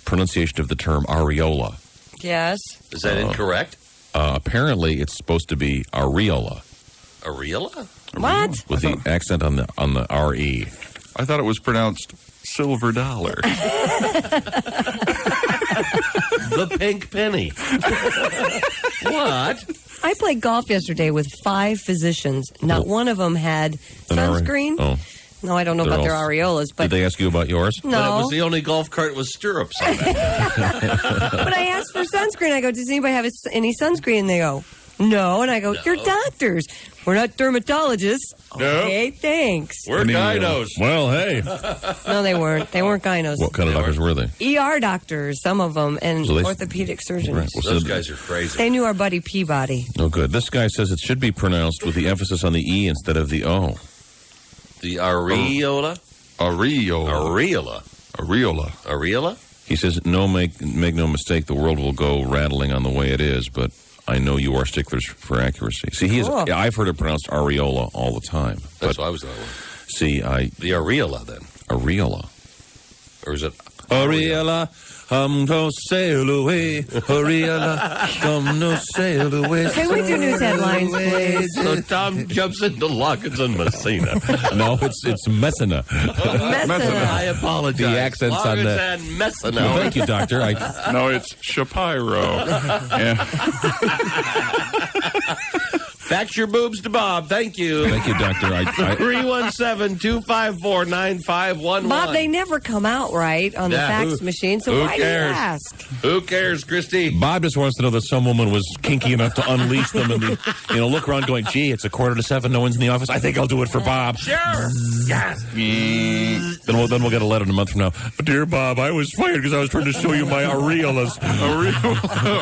pronunciation of the term areola. Yes. Is that incorrect? Apparently, it's supposed to be areola Areola? What? with the accent on the re. I thought it was pronounced silver dollar. The pink penny. What? I played golf yesterday with 5 physicians. Not one of them had An RE? sunscreen. Oh. No, I don't know They're about their all- areolas, but Did they ask you about yours? No. But it was the only golf cart with stirrups on it. but I asked for sunscreen. I go, does anybody have any sunscreen? And they go, no. And I go, you're doctors. We're not dermatologists. No. Okay, thanks. We're gynos. Well, hey. No, they weren't. They weren't gynos. What kind of doctors were they? ER doctors, some of them, and So they- orthopedic surgeons. Right. Well, Those so- guys are crazy. They knew our buddy Peabody. Oh, good. This guy says it should be pronounced with the emphasis on the E instead of the O. The areola? Areola. Areola? He says, make no mistake, the world will go rattling on the way it is, but I know you are sticklers for accuracy. See, Cool. I've heard it pronounced areola all the time. That's But what I was thinking. see, The areola, then. areola. Or is it Areola, come no sail away. Areola, come no sail away. Can we do news headlines, please? So Tom jumps into Lockins and Messina. No, it's Messina. I apologize. The accents on Loggins the... and Messina. Well, thank you, Doctor. No, it's Shapiro. Yeah. Fax your boobs to Bob. Thank you. Thank you, Doctor. 317-254-9511. Bob, they never come out right on the Yeah, fax who- machine, so who why do you cares? ask? Who cares, Christy? Bob just wants to know that some woman was kinky enough to unleash them and look around going, gee, it's 6:45, no one's in the office. I think I'll do it for Bob. Sure. Yes. Then we'll get a letter in a month from now. But dear Bob, I was fired because I was trying to show you my areolas.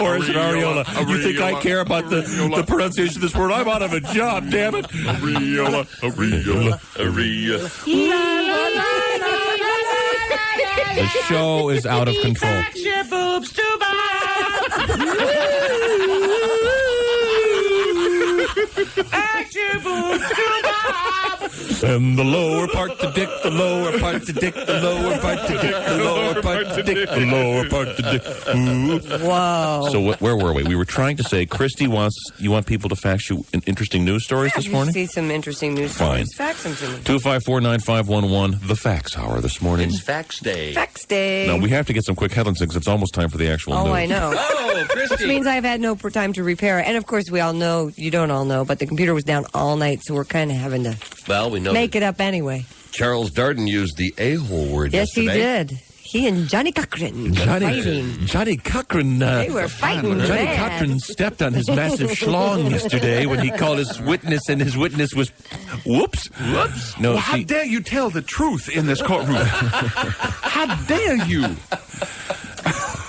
Or is it areola? You think I care about the pronunciation of this word? I'm out of a job, damn it. Areola. The show is out of control. Fax your boobs to Bob. Fax your boobs to Bob. And the lower part to dick, the lower part to dick, the lower part to dick, the lower part to dick, the lower part to dick. Ooh. Whoa. So where were we? We were trying to say you want people to fax you interesting news stories this morning? See some interesting news Fine. stories. Fax them to me. 254-9511, the fax hour this morning. It's fax day. Fax day. No, we have to get some quick headlines because it's almost time for the actual news. Oh, I know. Oh, Christy. Which means I've had no time to repair it. And of course, we all know, you don't all know, but the computer was down all night, so we're kind of having to Well, we know make it up anyway. Charles Darden used the a-hole word Yes, he yesterday. did. He and Johnny Cochran were fighting. Johnny Cochran. They were fighting Johnny bad. Cochran stepped on his massive schlong yesterday when he called his witness, and his witness was, whoops. No, Well, how dare you tell the truth in this courtroom? How dare you?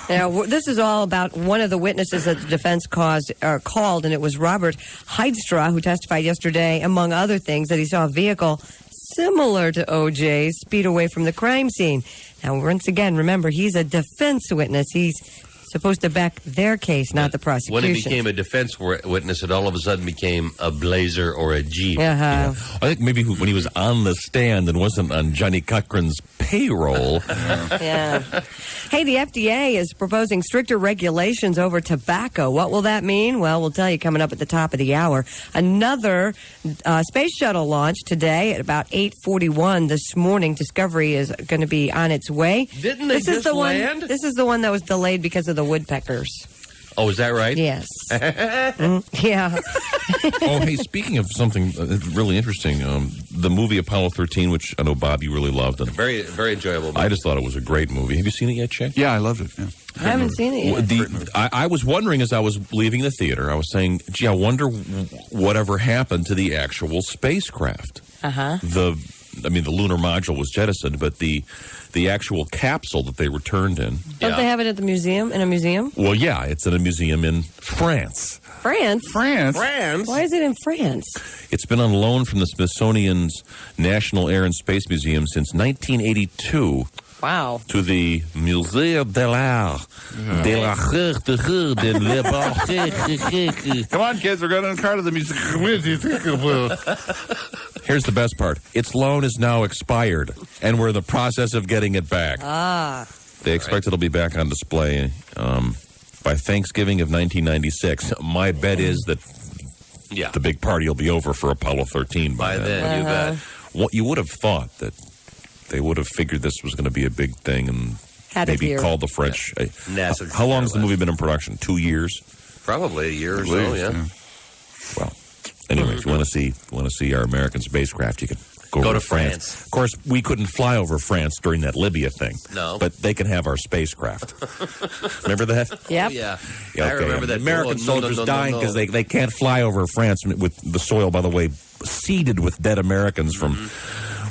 Now, this is all about one of the witnesses that the defense called, and it was Robert Heidstra, who testified yesterday, among other things, that he saw a vehicle similar to OJ's speed away from the crime scene. Now, once again, remember, he's a defense witness. He's supposed to back their case, not the prosecution. When he became a defense witness, it all of a sudden became a Blazer or a Jeep. Uh-huh. I think maybe when he was on the stand and wasn't on Johnny Cochran's payroll. Yeah. Hey, the FDA is proposing stricter regulations over tobacco. What will that mean? Well, we'll tell you coming up at the top of the hour. Another space shuttle launch today at about 8:41 this morning. Discovery is going to be on its way. Didn't they just land? This is the one that was delayed because of the woodpeckers. Oh, is that right? Yes. Yeah. Oh, hey, speaking of something really interesting, the movie Apollo 13, which I know, Bob, you really loved. And Very, very enjoyable. I just thought it was a great movie. Have you seen it yet, Chick? Yeah, I loved it. Yeah. I haven't seen it yet. I was wondering as I was leaving the theater, I was saying, gee, I wonder whatever happened to the actual spacecraft. Uh-huh. The lunar module was jettisoned, but the actual capsule that they returned in. Don't they have it at the museum? In a museum? Well, yeah, it's in a museum in France. France? France? Why is it in France? It's been on loan from the Smithsonian's National Air and Space Museum since 1982. Wow. To the Musée de l'Art. De la Come on, kids, we're going to the car to the music. Here's the best part. Its loan is now expired, and we're in the process of getting it back. Ah. They expect it'll be back on display by Thanksgiving of 1996. My bet is that the big party will be over for Apollo 13 by then. You bet. What you would have thought that they would have figured this was going to be a big thing and Had it maybe here. called the French. NASA. How long has the movie been in production? 2 years? Probably a year or so, yeah. Well, anyway, if you want to see our American spacecraft, you can go Go over to France. Of course, we couldn't fly over France during that Libya thing. No. But they can have our spacecraft. Remember that? Yep. Yeah. Yeah, I remember that. American No, soldiers no, dying no. because they can't fly over France with the soil, by the way, seeded with dead Americans from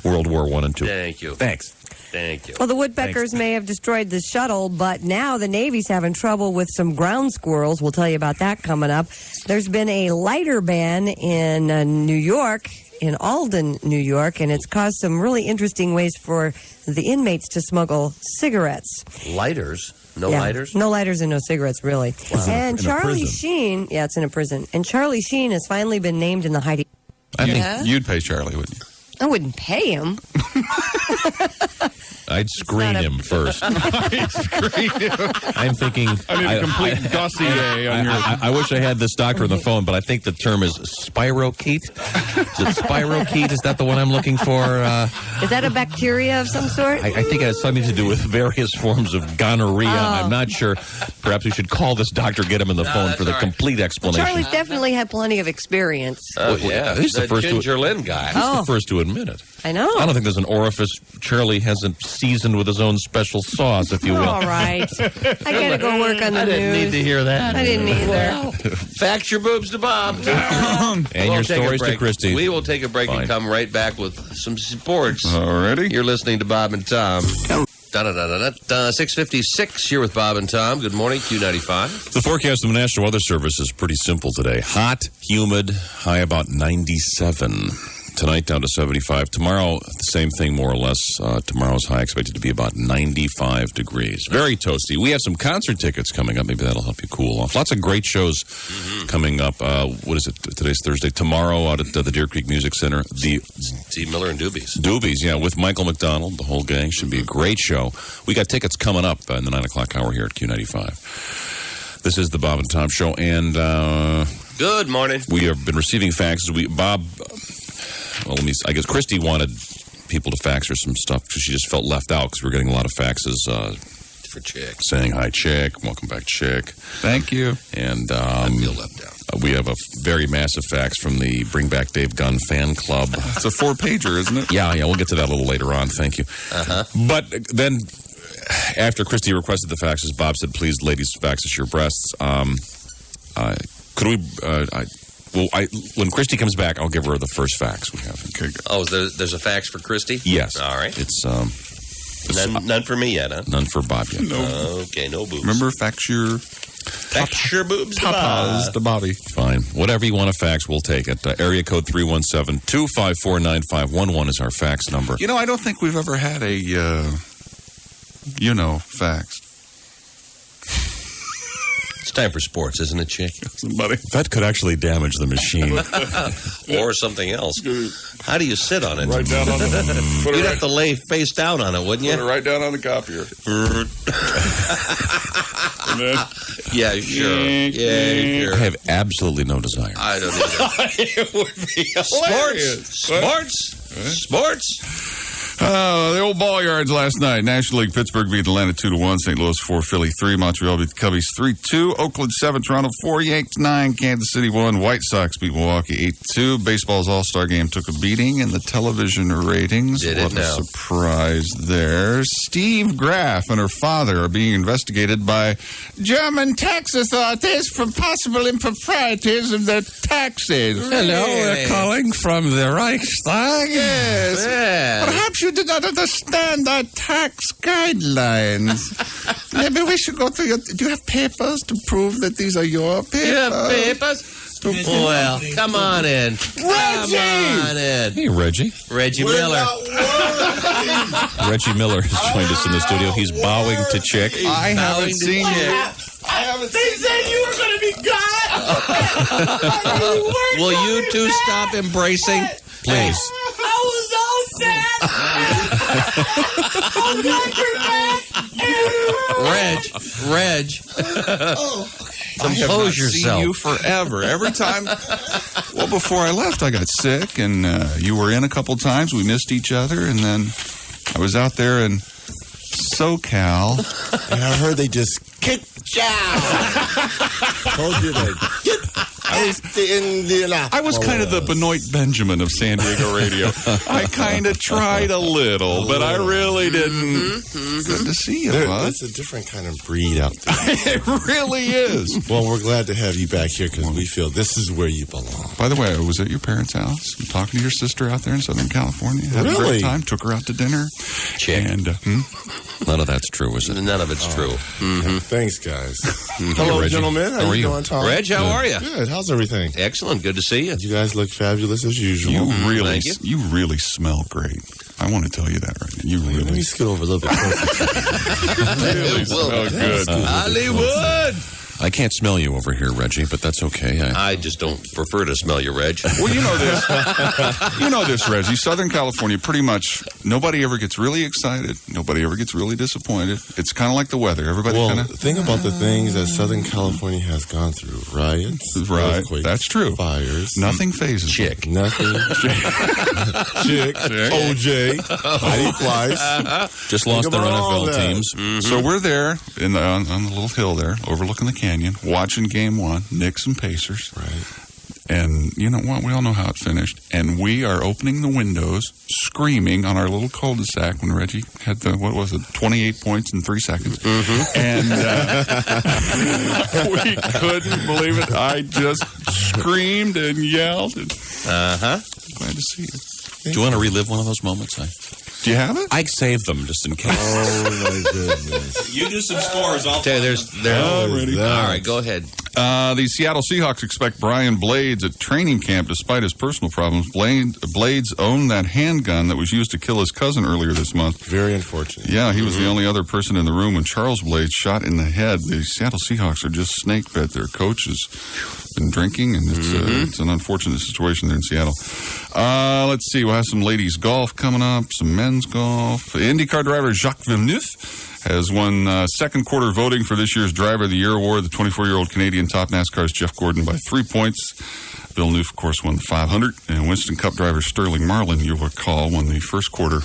World War I and II. Thank you. Thanks. Thank you. Well, the woodpeckers may have destroyed the shuttle, but now the Navy's having trouble with some ground squirrels. We'll tell you about that coming up. There's been a lighter ban in New York, in Alden, New York, and it's caused some really interesting ways for the inmates to smuggle cigarettes. Lighters? No Yeah, lighters? No lighters and no cigarettes, really. Wow. And In a Charlie prison. Sheen, yeah, it's in a prison. And Charlie Sheen has finally been named in the Heidi. I think Yeah? you'd pay Charlie, wouldn't you? I wouldn't pay him. I'd screen him first. I'm thinking. I need a complete dossier on your. I wish I had this doctor on the phone, but I think the term is spirochete. Is it spirochete? Is that the one I'm looking for? Is that a bacteria of some sort? I think it has something to do with various forms of gonorrhea. I'm not sure. Perhaps we should call this doctor, get him on the phone that's for the all right. complete explanation. Charlie's definitely had plenty of experience. Oh, yeah. He's the first to- Ginger Lynn guy. He's Oh. the first to admit it. I know. I don't think there's an orifice Charlie hasn't seasoned with his own special sauce, if you will. All right. I gotta go work on the I didn't news. need to hear that. I didn't either. Fax your boobs to Bob. And We'll your take a stories to break. Christy. We will take a break Fine. and come right back with some sports. Already? You're listening to Bob and Tom. 6:56 here with Bob and Tom. Good morning, Q95. The forecast of the National Weather Service is pretty simple today. Hot, humid, high about 97. Tonight down to 75. Tomorrow, the same thing more or less. Tomorrow's high expected to be about 95 degrees. Very toasty. We have some concert tickets coming up. Maybe that'll help you cool off. Lots of great shows coming up. What is it? Today's Thursday. Tomorrow out at the Deer Creek Music Center. The Steve Miller and Doobies. Doobies, yeah, with Michael McDonald, the whole gang. Should be a great show. We got tickets coming up in the 9 o'clock hour here at Q95. This is the Bob and Tom Show, and Good morning. we have been receiving faxes. I guess Christy wanted people to fax her some stuff because she just felt left out because we were getting a lot of faxes For Chick. saying, hi, Chick, welcome back, Chick. Thank you. And I feel left out. we have a very massive fax from the Bring Back Dave Gunn fan club. It's a 4-pager, isn't it? Yeah, we'll get to that a little later on. Thank you. But then, after Christy requested the faxes, Bob said, please, ladies, fax us your breasts. Could we... when Christy comes back, I'll give her the first fax we have. Okay, good. Oh, there's a fax for Christy? Yes. All right. It's None for me yet, huh? none for Bob yet. Okay, no boobs. Remember, fax your Fax your boobs to tapas Bob. to Bobby. Fine. Whatever you want to fax, we'll take it. Area code 317-254-9511 is our fax number. You know, I don't think we've ever had a, fax. It's time for sports, isn't it, Chick? Somebody. That could actually damage the machine. Or something else. How do you sit on it? Right down on the... Put You'd it have to lay face down on it, wouldn't Put it you? right down on the copier. And then, Yeah, sure. Yeah, sure. I have absolutely no desire. I don't either. it would be hilarious. Sports. The old ball yards last night. National League, Pittsburgh beat Atlanta 2-1. St. Louis 4, Philly 3. Montreal beat the Cubbies 3-2. Oakland 7, Toronto 4, Yanks 9. Kansas City 1. White Sox beat Milwaukee 8-2. Baseball's All-Star Game took a beating in the television ratings. Did it What a now? surprise there. Steve Graff and her father are being investigated by German tax authorities for possible improprieties of their taxes. Hello, we're calling from the Reichstag. Yes. Yeah. Perhaps you did not understand our tax guidelines. Maybe we should go through your... Do you have papers to prove that these are your papers? You have papers? Well, come on in. Come on in. Hey, Reggie. Reggie Miller. Reggie Miller has joined us in the studio. He's bowing to Chick. I haven't Bowing to seen Chick. you. They said you were going to be gone. Will you two stop embracing? Please. I was all sad. I'm glad you're back. Reg. I have not Compose seen yourself. you forever. Every time... Well, before I left, I got sick, and you were in a couple times. We missed each other, and then I was out there in SoCal. And I heard they just kicked you out. Told you to get I was kind of the Benoit Benjamin of San Diego radio. I kind of tried a little, but I really didn't. Good to see you, bud. It's a different kind of breed out there. It really is. Well, we're glad to have you back here because we feel this is where you belong. By the way, I was at your parents' house. I'm talking to your sister out there in Southern California. Had a great time. Took her out to dinner. Chick. And, none of that's true, is it? None of it's true. Thanks, guys. Hello, Reggie. Gentlemen. How are you doing, Tom? Reg, how are you? Good. How's everything? Excellent. Good to see you. You guys look fabulous as usual. You really smell great. I want to tell you that right now. You really. Let me scoot over a little bit. Really smell good. Hollywood! I can't smell you over here, Reggie, but that's okay. I just don't prefer to smell you, Reg. Well, you know this. You know this, Reggie. Southern California, pretty much, nobody ever gets really excited. Nobody ever gets really disappointed. It's kind of like the weather. Everybody kind of... think about the things that Southern California has gone through. Riots. Right. Earthquakes, That's true. Fires. Nothing phases. Chick. Nothing. Chick. OJ. Heidi Fleiss. Just lost their NFL teams. Mm-hmm. So we're there on the little hill there, overlooking the canyon, watching Game 1, Knicks and Pacers. Right. And you know what? We all know how it finished. And we are opening the windows, screaming on our little cul-de-sac when Reggie had 28 points in 3 seconds. Mm-hmm. And we couldn't believe it. I just screamed and yelled. And glad to see you. Do you want to relive one of those moments? Do you have it? I saved them just in case. Oh, my goodness. You do some scores. I'll Okay, Already. All right, go ahead. The Seattle Seahawks expect Brian Blades at training camp despite his personal problems. Blades owned that handgun that was used to kill his cousin earlier this month. Very unfortunate. Yeah, he was the only other person in the room when Charles Blades shot in the head. The Seattle Seahawks are just snake bit. Their coach has been drinking, and it's an unfortunate situation there in Seattle. Let's see. We'll have some ladies golf coming up, some men's golf. IndyCar driver Jacques Villeneuve has won second quarter voting for this year's Driver of the Year award. The 24-year-old Canadian top NASCAR's Jeff Gordon by 3 points. Villeneuve, of course, won the 500. And Winston Cup driver Sterling Marlin, you'll recall, won the first quarter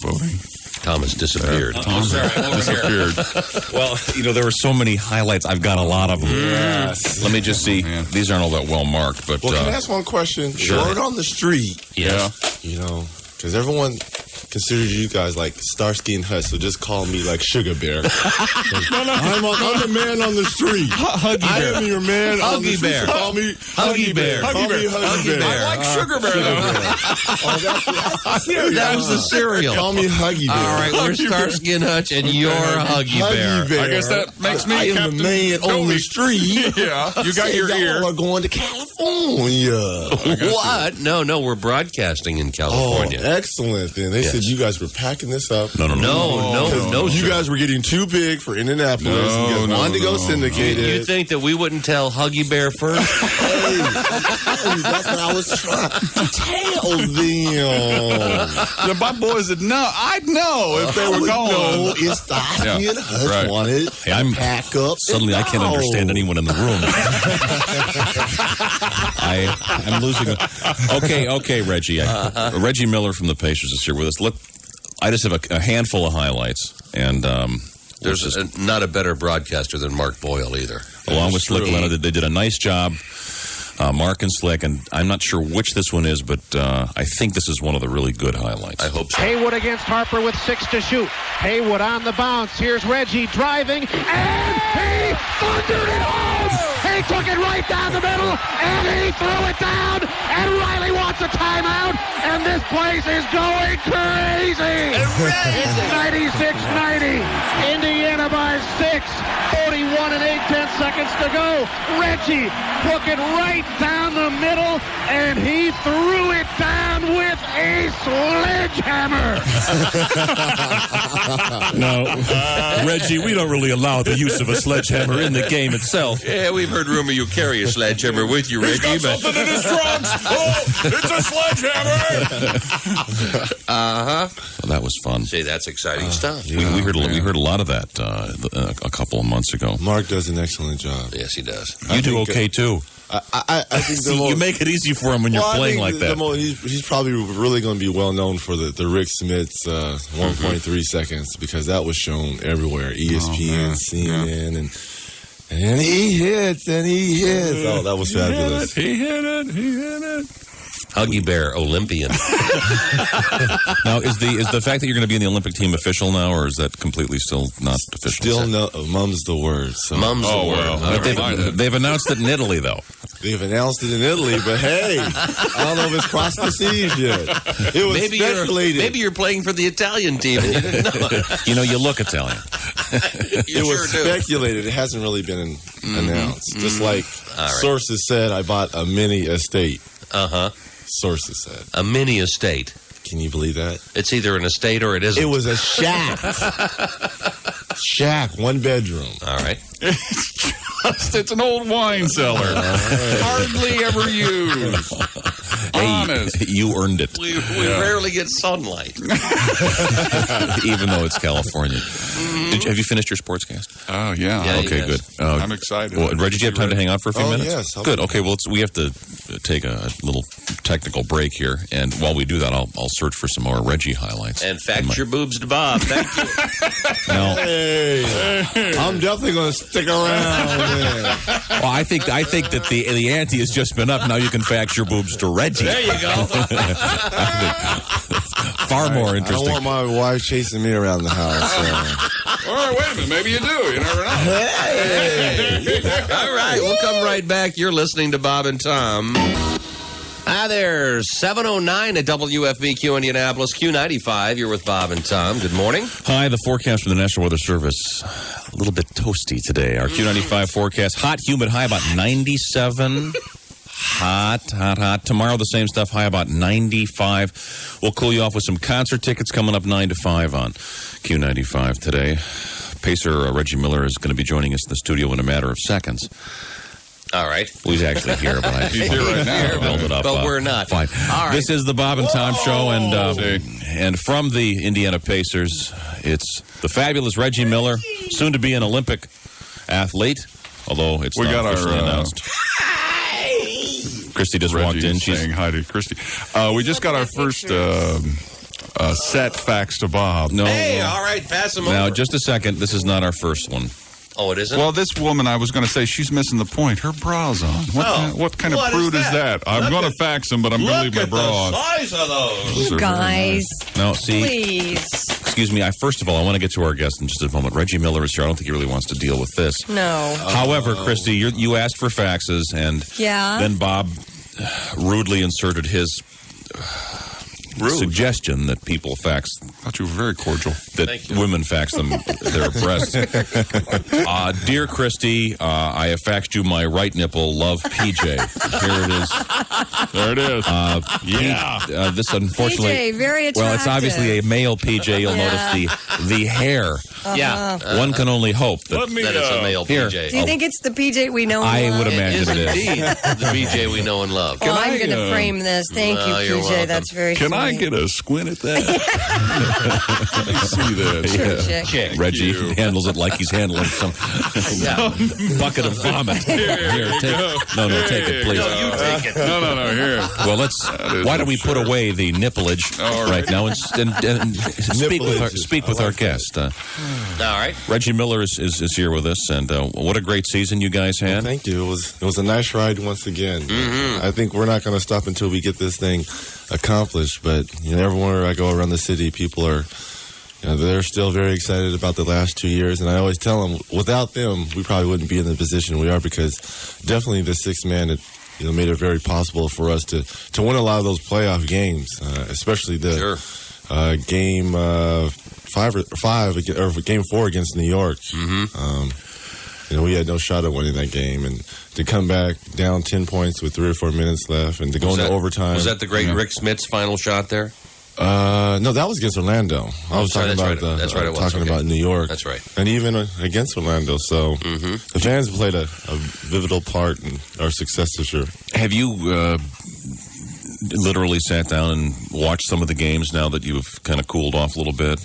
voting. Thomas disappeared. Tom disappeared. Well, there were so many highlights. I've got a lot of them. Yes. Let me just see. These aren't all that well marked, but... Well, can I ask one question? Sure. Word on the street. Yeah. Because everyone considers you guys like Starsky and Hutch, so just call me like Sugar Bear. I'm the man on the street. Huggy Bear. I am your man on the Huggy street. Bear. So call me Huggy Bear. Call me Huggy Bear. I like Sugar Bear, though. That's the cereal. Call me Huggy Bear. All right, we're Starsky and Hutch, and you're Huggy Bear. Huggy Bear. I guess that makes me I am Captain the man on the street. Yeah, you got your ear. Y'all are going to California. What? No, we're broadcasting in California. Oh, excellent. Then they said you guys were packing this up. No, You sir. guys were getting too big for Indianapolis. You guys wanted to go syndicated. You think that we wouldn't tell Huggy Bear first? Hey, that's what I was trying to tell them. My boys would know. I'd know if they were going. No, it's Starsky and Hutch wanted to pack up. Suddenly, I can't understand anyone in the room. I'm losing it. Okay, Reggie. Reggie Miller from the Pacers is here with us. I just have a handful of highlights, and there's not a better broadcaster than Mark Boyle either. Along with Slick Leonard, they did a nice job. Mark and Slick, and I'm not sure which this one is, but I think this is one of the really good highlights. I hope so. Haywood against Harper with 6 to shoot. Haywood on the bounce. Here's Reggie driving, and he thundered it home. He took it right down the middle, and he threw it down. And Riley wants a timeout, and this place is going crazy. It's 96-90. Indiana by 6. 41 and 8/10 seconds to go. Reggie took it right down the middle, and he threw it down with a sledgehammer. No, Reggie, we don't really allow the use of a sledgehammer in the game itself. Yeah, we've heard rumor you carry a sledgehammer with you, Reggie. He's got something in his trunks. Oh, it's a sledgehammer. Well, that was fun. See, that's exciting stuff. We heard a lot of that a couple of months ago. Mark does an excellent job. Yes, he does. You do okay too. I think See, you make it easy for him when you're playing like that. He's probably really going to be well known for the Rick Smith's 1.3 seconds, because that was shown everywhere, ESPN, CNN, and And he hits, and he hits. Oh, that was fabulous. He hit it. Huggy Bear Olympian. Now, is the fact that you're going to be in the Olympic team official now, or is that completely still not official? Still no, mum's the word. So. Mum's the word. Well, they've announced it in Italy, though. They've announced it in Italy, but hey, I don't know if it's crossed the seas yet. It was speculated. Maybe you're playing for the Italian team and you didn't know it. You know, you look Italian. It was speculated. It hasn't really been announced. Just like sources said, I bought a mini estate. Uh-huh. Sources said. A mini estate. Can you believe that? It's either an estate or it isn't. It was a shack. Shack, 1 bedroom. All right. It's an old wine cellar. Hardly ever used. Honest. Hey, you earned it. We rarely get sunlight. Even though it's California. Have you finished your sportscast? Oh, yeah. Okay, good. I'm excited. Well, Reggie, do you have time to hang out for a few minutes? Yes. Good. Okay, well, we have to take a little technical break here. And while we do that, I'll search for some more Reggie highlights. And fax your boobs to Bob. Thank you. Now, Hey, I'm definitely going to stick around. well, I think that the ante has just been up. Now you can fax your boobs to Reggie. There you go. Far more I interesting. don't want my wife chasing me around the house. All right, wait a minute. Maybe you do. You never know. All right, we'll come right back. You're listening to Bob and Tom. Hi there, 7:09 at WFBQ Indianapolis, Q95. You're with Bob and Tom. Good morning. Hi, the forecast from the National Weather Service. A little bit toasty today. Our Q95 forecast, hot, humid, high about 97. Hot. Tomorrow, the same stuff, high about 95. We'll cool you off with some concert tickets coming up 9 to 5 on Q95 today. Pacer Reggie Miller is going to be joining us in the studio in a matter of seconds. All right. Well, he's actually here, but He's here right now. Build it up. But we're not. Fine. All right. This is the Bob and Tom Show, and from the Indiana Pacers, it's the fabulous Reggie Miller, soon to be an Olympic athlete, although it's not officially announced. Christy just walked in. She's saying hi to Christy. We just got our first set fax to Bob. No. Hey, all right, pass them Now, over. just a second. This is not our first one. Oh, it isn't? Well, this woman, I was going to say, she's missing the point. Her bra's on. What kind of prude is that? I'm going to fax them, but I'm going to leave my bra on. Look at the size of those. You guys. No, see. Please. Excuse me. First of all, I want to get to our guest in just a moment. Reggie Miller is here. I don't think he really wants to deal with this. No. However, Christy, you asked for faxes, and then Bob rudely inserted his suggestion that people fax. I thought you were very cordial. That women fax them their breasts. Dear Christy, I have faxed you my right nipple. Love, PJ. Here it is. There it is. This unfortunately, PJ, very attractive. well, it's obviously a male PJ. You'll notice the hair. Yeah. One can only hope that it's a male here. PJ. Do you think it's the PJ we know and I love? would imagine it is. Indeed, the PJ we know and love. Well, I'm going to frame this. Thank you, you're PJ. welcome. That's very Can sweet. I get a squint at that? Let me see this. Sure, Chick. Reggie handles it like he's handling some bucket of vomit. Here, take it, please. No, you take it. No, here. Well, why don't we put away the nippleage right now and speak with our guest. All right. Reggie Miller is here with us, and what a great season you guys had. Well, thank you. It was a nice ride once again. I think we're not going to stop until we get this thing accomplished. But everywhere I go around the city, people are, they're still very excited about the last 2 years. And I always tell them, without them, we probably wouldn't be in the position we are, because definitely the sixth man made it very possible for us to win a lot of those playoff games, especially the game 5 or game 4 against New York. We had no shot at winning that game, and to come back down 10 points with 3 or 4 minutes left, and to go into overtime. Was that the great Rick Smith's final shot there? No, that was against Orlando. I was talking about about New York. That's right. And even against Orlando. So the fans played a pivotal part in our success this year. Have you literally sat down and watched some of the games now that you've kind of cooled off a little bit?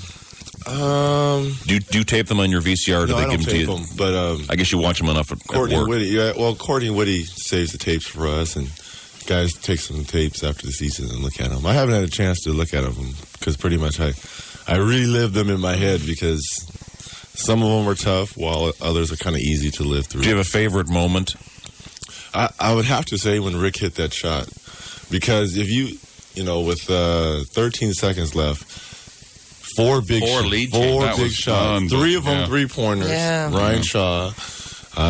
Do you tape them on your VCR? Or do No, they I give don't them to tape you? them, but I guess you watch them enough at Courtney work. Whitty, Courtney Whitty saves the tapes for us, and guys take some tapes after the season and look at them. I haven't had a chance to look at them because pretty much I relived them in my head, because Some of them are tough, while others are kind of easy to live through. Do you have a favorite moment? I would have to say when Rick hit that shot, because if with 13 seconds left, four big shots, three of them three-pointers. Yeah. Ryan Shaw.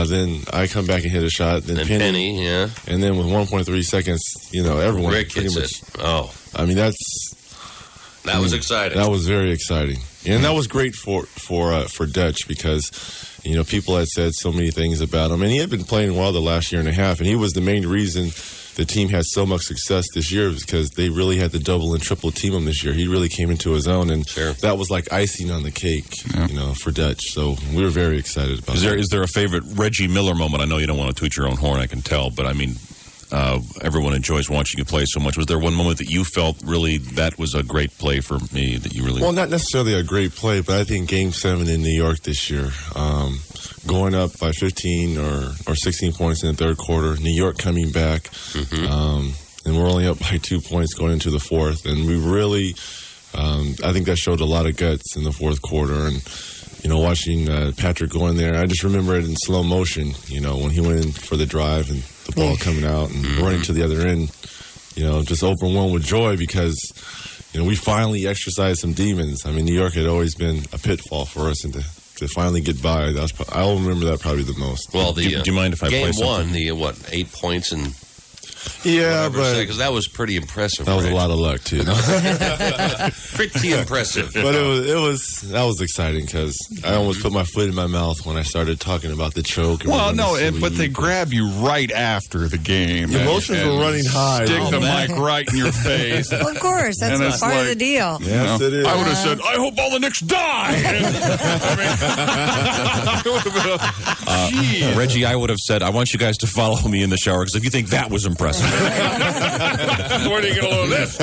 Then I come back and hit a shot. Then Penny, yeah. And then with 1.3 seconds, everyone Rick pretty hits much. It. Oh, I mean that was exciting. That was very exciting, and that was great for Dutch because people had said so many things about him, and he had been playing well the last year and a half, and he was the main reason the team had so much success this year because they really had to double and triple team him this year. He really came into his own, and that was like icing on the cake, for Dutch. So we were very excited about it. Is there a favorite Reggie Miller moment? I know you don't want to toot your own horn, I can tell, but I mean, everyone enjoys watching you play so much. Was there one moment that you felt really that was a great play for me that you really... Well, not necessarily a great play, but I think Game 7 in New York this year, going up by 15 or 16 points in the third quarter, New York coming back, and we're only up by 2 points going into the fourth, and we really, I think that showed a lot of guts in the fourth quarter, and watching Patrick go in there, I just remember it in slow motion, when he went in for the drive and the ball coming out and running to the other end, just overwhelmed with joy because, we finally exercised some demons. I mean, New York had always been a pitfall for us, and to finally get by, I'll remember that probably the most. Well, do you mind if I play something? Game 1, 8 points and... Yeah, because that was pretty impressive. That was a lot of luck too. Pretty impressive. But that was exciting because I almost put my foot in my mouth when I started talking about the choke. But they grab you right after the game. Emotions were running high. Stick the mic right in your face. Well, of course, that's part of the deal. Yes, it is. I would have said, "I hope all the Knicks die." Reggie, I would have said, "I want you guys to follow me in the shower because if you think that was impressive." Where are you going to learn this?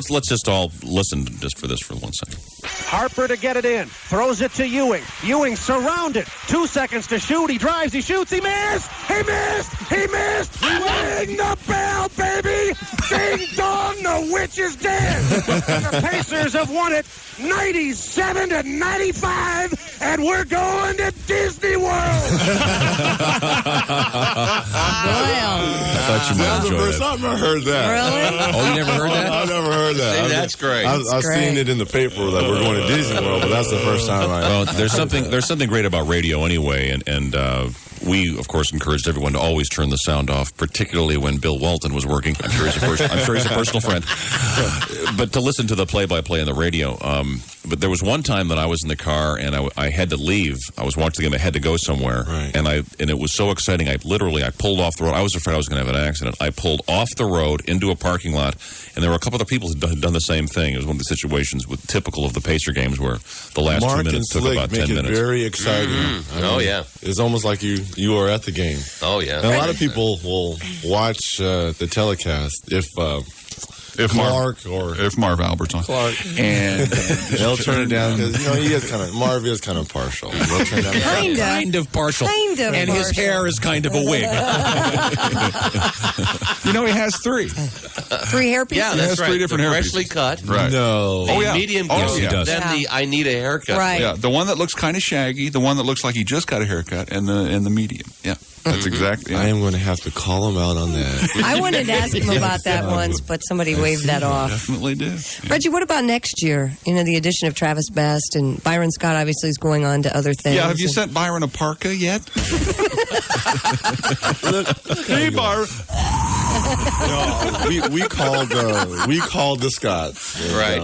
Let's just all listen just for 1 second. Harper to get it in. Throws it to Ewing. Ewing surrounded. 2 seconds to shoot. He drives. He shoots. He missed. He missed. He missed. Ring the bell, baby. Ding dong. The witch is dead. And the Pacers have won it 97-95, and we're going to Disney World. I thought you might That's the enjoy first that. time I heard that. Really? Oh, you never heard that? I never heard that. See, that's great. I've seen it in the paper that we're going to Disney World, but that's the first time I. Well, there's something great about radio anyway, and we of course encouraged everyone to always turn the sound off, particularly when Bill Walton was working. I'm sure he's a personal friend. But to listen to the play-by-play on the radio. But there was one time that I was in the car and I had to leave. I was watching the game. I had to go somewhere, right. and it was so exciting. I pulled off the road. I was afraid I was going to have an accident. I pulled off the road into a parking lot, and there were a couple other people who had done the same thing. It was one of the situations typical of the Pacer games where the last Mark 2 minutes and took Slick about 10 make minutes. it very exciting. Yeah. It's almost like you are at the game. Oh yeah. And a lot of people will watch the telecast if Marv Albert's on. Clark, and they'll turn it down because Marv is kind of partial. They'll turn down kind of partial, and his hair is kind of a wig. He has 3 hairpieces. Yeah, he that's has right. 3 different hairpieces. Freshly cut. Right. No. Medium Oh, cut. yes, he does. Then the I need a haircut. Right. Yeah, the one that looks kind of shaggy, the one that looks like he just got a haircut, and the medium. Yeah, that's exactly. I am going to have to call him out on that. I wanted to ask him about that once, but somebody waved that off. Definitely do. Reggie, what about next year? The addition of Travis Best and Byron Scott obviously is going on to other things. Yeah, have you sent Byron a parka yet? Hey, Byron. We called the Scots. And, right.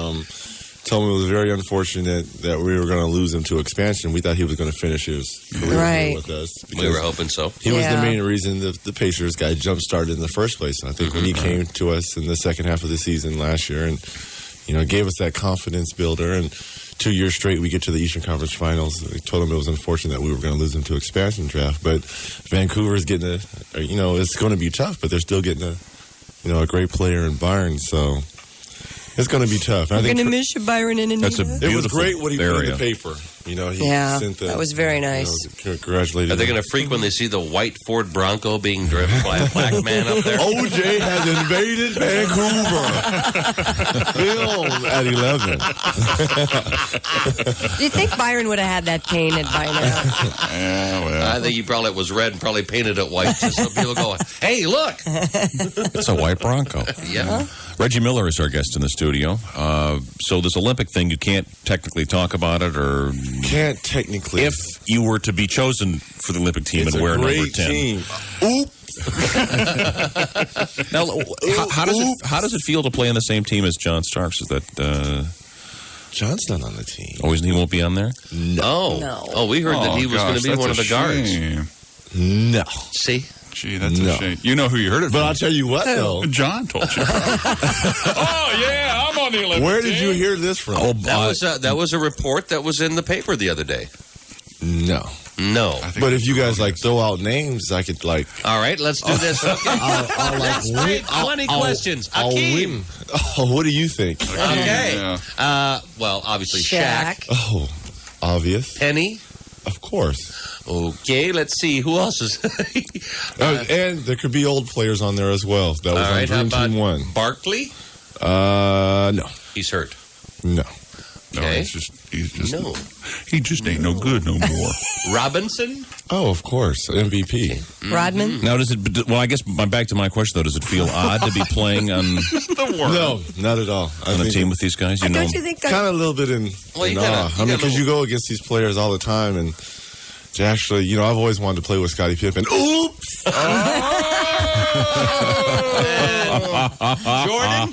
Told him it was very unfortunate that we were going to lose him to expansion. We thought he was going to finish his career with us. We were hoping so. He was the main reason the Pacers got jump-started in the first place. And I think when he came to us in the second half of the season last year and, gave us that confidence builder. And 2 years straight, we get to the Eastern Conference Finals. We told him it was unfortunate that we were going to lose him to expansion draft. But Vancouver's getting it's going to be tough, but they're still getting a great player in Byron. So it's going to be tough. We're going to miss you, Byron and Anita. That's a beautiful It was great what he put in the paper. He Yeah, sent that was very nice. Congratulations. Are they going to freak when they see the white Ford Bronco being driven by a black man up there? OJ has invaded Vancouver. Film at 11. Do you think Byron would have had that painted by now? Yeah, well. I think he probably was red and probably painted it white just so people go, hey, look. It's a white Bronco. Yeah. Reggie Miller is our guest in the studio. So this Olympic thing, you can't technically talk about it, or can't technically. If you were to be chosen for the Olympic team It's and a wear number great 10. team. Oops. Now, how does it feel to play on the same team as John Starks? Is that John's not on the team? Oh, he won't be on there? No. Oh, we heard that he was going to be one of the guards. No. See? Gee, that's a shame. You know who you heard it from. But I'll tell you what, though. John told you. Oh, yeah, I'm on the Olympic Where did team. you hear this from? That was a report that was in the paper the other day. No. But if you guys throw out names, I could All right, let's do this. Okay. Let's try 20 questions. I'll Akeem. win. Oh, what do you think? Okay. Well, obviously Shaq. Oh, obvious. Penny. Of course. Okay, let's see. Who else is... and there could be old players on there as well. That was on Dream Team 1. Barkley? No. He's hurt. No. Okay. He just ain't no good no more. Robinson? Oh, of course. MVP. Rodman? Now, well, I guess back to my question, though. Does it feel odd to be playing on No, not at all. on a team with these guys? You know, Don't you think that... Kind of a little bit in awe. I mean, because you go against these players all the time, and to actually, I've always wanted to play with Scottie Pippen. Oops! Jordan?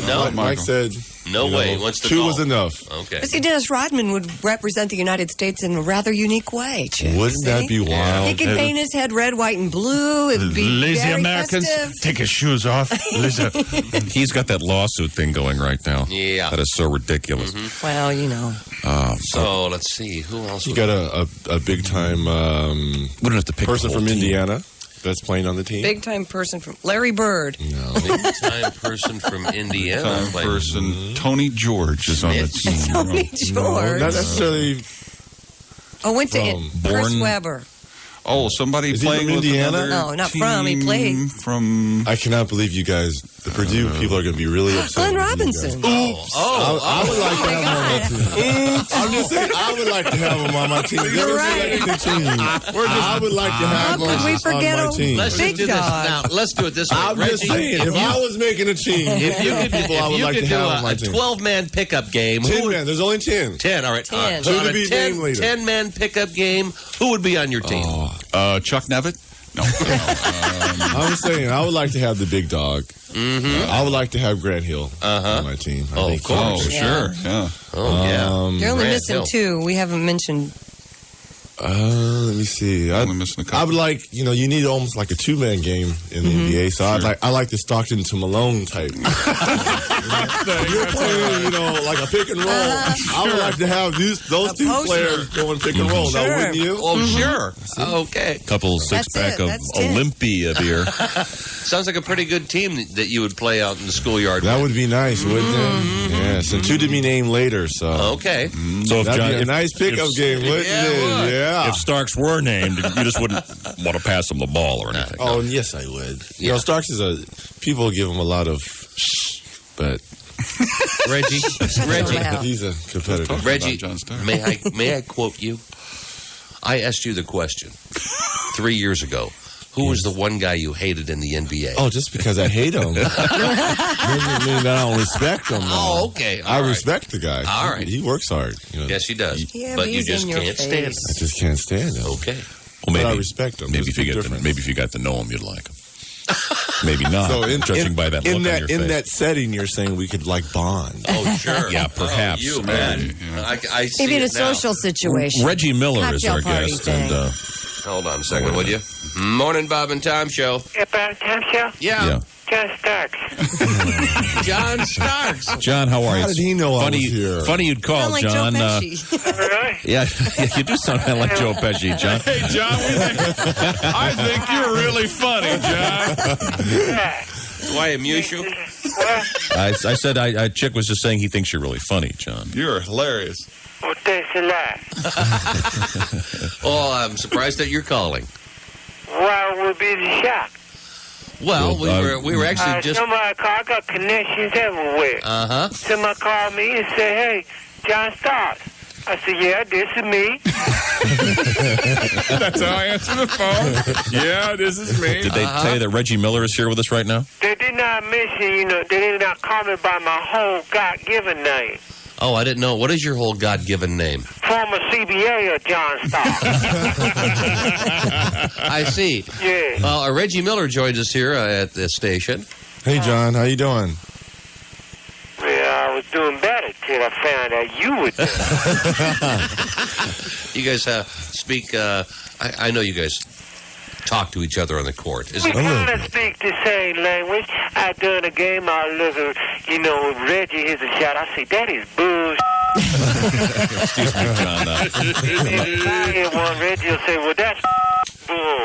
No. Mike said... No way. He wants to 2 golf. was enough. Okay. But see, Dennis Rodman would represent the United States in a rather unique way, Chip. Wouldn't that be wild? He could paint his head red, white, and blue. It would be Lazy very Americans, festive. take his shoes off. he's got that lawsuit thing going right now. Yeah. That is so ridiculous. Well, So, let's see. Who else? You got a big-time we don't have to pick person the whole from team. Indiana that's playing on the team? Big-time person from Larry Bird. No. Big-time person from Indiana. Time person, Tony George is on the team. Tony No, George. not necessarily. Went to Chris Born- Webber. Oh, somebody Is he playing from with Indiana? another No, not team from. He played. From... I cannot believe you guys. The Purdue people are going to be really upset. Glenn with you Robinson. guys. Oops. I would like to have him on my team. I'm just saying, I would like to have him on my team. You're right. I would like to have him How could we forget on my team. Let's Big just do this. dog. Now, let's do it this way. I'm just saying, if I was making a team, If you could, people I would like to do have on my a team. 12-man pickup game, 10 men. There's only 10. 10, all right. 10. So Who on to a be named later? 10-man pickup game, who would be on your team? Chuck Nevitt? No. I'm saying, I would like to have the big dog. Mm-hmm. I would like to have Grant Hill on my team. I think of course. Oh, sure. Yeah. Oh, yeah. You're only Grant missing Hill. 2. We haven't mentioned... Let me see. Only missing a couple. I would like, you need almost like a 2-man game in the NBA. So I like the Stockton to Malone type. If you're playing, like a pick and roll, I would like to have those two poster. players going pick and roll. Now, Sure. wouldn't you? Oh, sure. Okay. Couple six-pack of That's 10. Olympia beer. Sounds like a pretty good team that you would play out in the schoolyard That with. would be nice, wouldn't it? Yes, and 2 to be named later. So Okay. So if that'd John, be a nice pickup game, wouldn't Yeah, it it? would. Yeah. if Starks were named, you just wouldn't want to pass him the ball or anything. Oh, and yes, I would. Yeah. Starks is people give him a lot of but Reggie, Wow. he's a competitor. Reggie, John Starks. may I quote you? I asked you the question 3 years ago. Who was the one guy you hated in the NBA? Oh, just because I hate him doesn't mean that I don't respect him. Oh, okay. I All right. respect the guy. All right. He works hard. Yes, he does. Yeah, but but you he's just in your can't stand face. him. I just can't stand him. Okay. Well, But I respect him. Maybe There's if a you difference. got to know him, you'd like him. Maybe not. So judging by that look on your face. in that setting, you're saying we could bond. Oh, sure. Yeah, perhaps. Oh, you Maybe, bet. yeah. I see Maybe in a it now. social situation. Reggie Miller is Cocktail our party guest, thing. and Hold on a second, would you? Morning, Bob and Tom Show. About Tom Show? Yeah. John Starks. John Starks. John, how are you? How did he know I funny, was here? Funny you'd call, Sound like John. Joe Pesci. Really? Yeah, you do sound kind of like Joe Pesci, John. Hey, John, I think you're really funny, John. Yeah. Do I amuse you? What? I said, Chick was just saying he thinks you're really funny, John. You're hilarious. Well, thanks a lot. Oh, I'm surprised that you're calling. Why would be the shock? Well, we were actually just. Somebody called. I got connections everywhere. Uh-huh. Somebody called me and said, "Hey, John Starks." I said, "Yeah, this is me." That's how I answer the phone. Yeah, this is me. Did they tell you that Reggie Miller is here with us right now? They did not mention, they did not call me by my whole God-given name. Oh, I didn't know. What is your whole God-given name? Former CBA of John Starks. I see. Yeah. Well, Reggie Miller joins us here at the station. Hey, John, how you doing? Well, I was doing better till I found out you were doing. You guys speak. I know you guys talk to each other on the court. We kind of speak the same language. I done a game. I look at, Reggie. Here's a shot. I say, that is bullshit. Excuse me, John. If I hear one, Reggie will say, well, that's bull.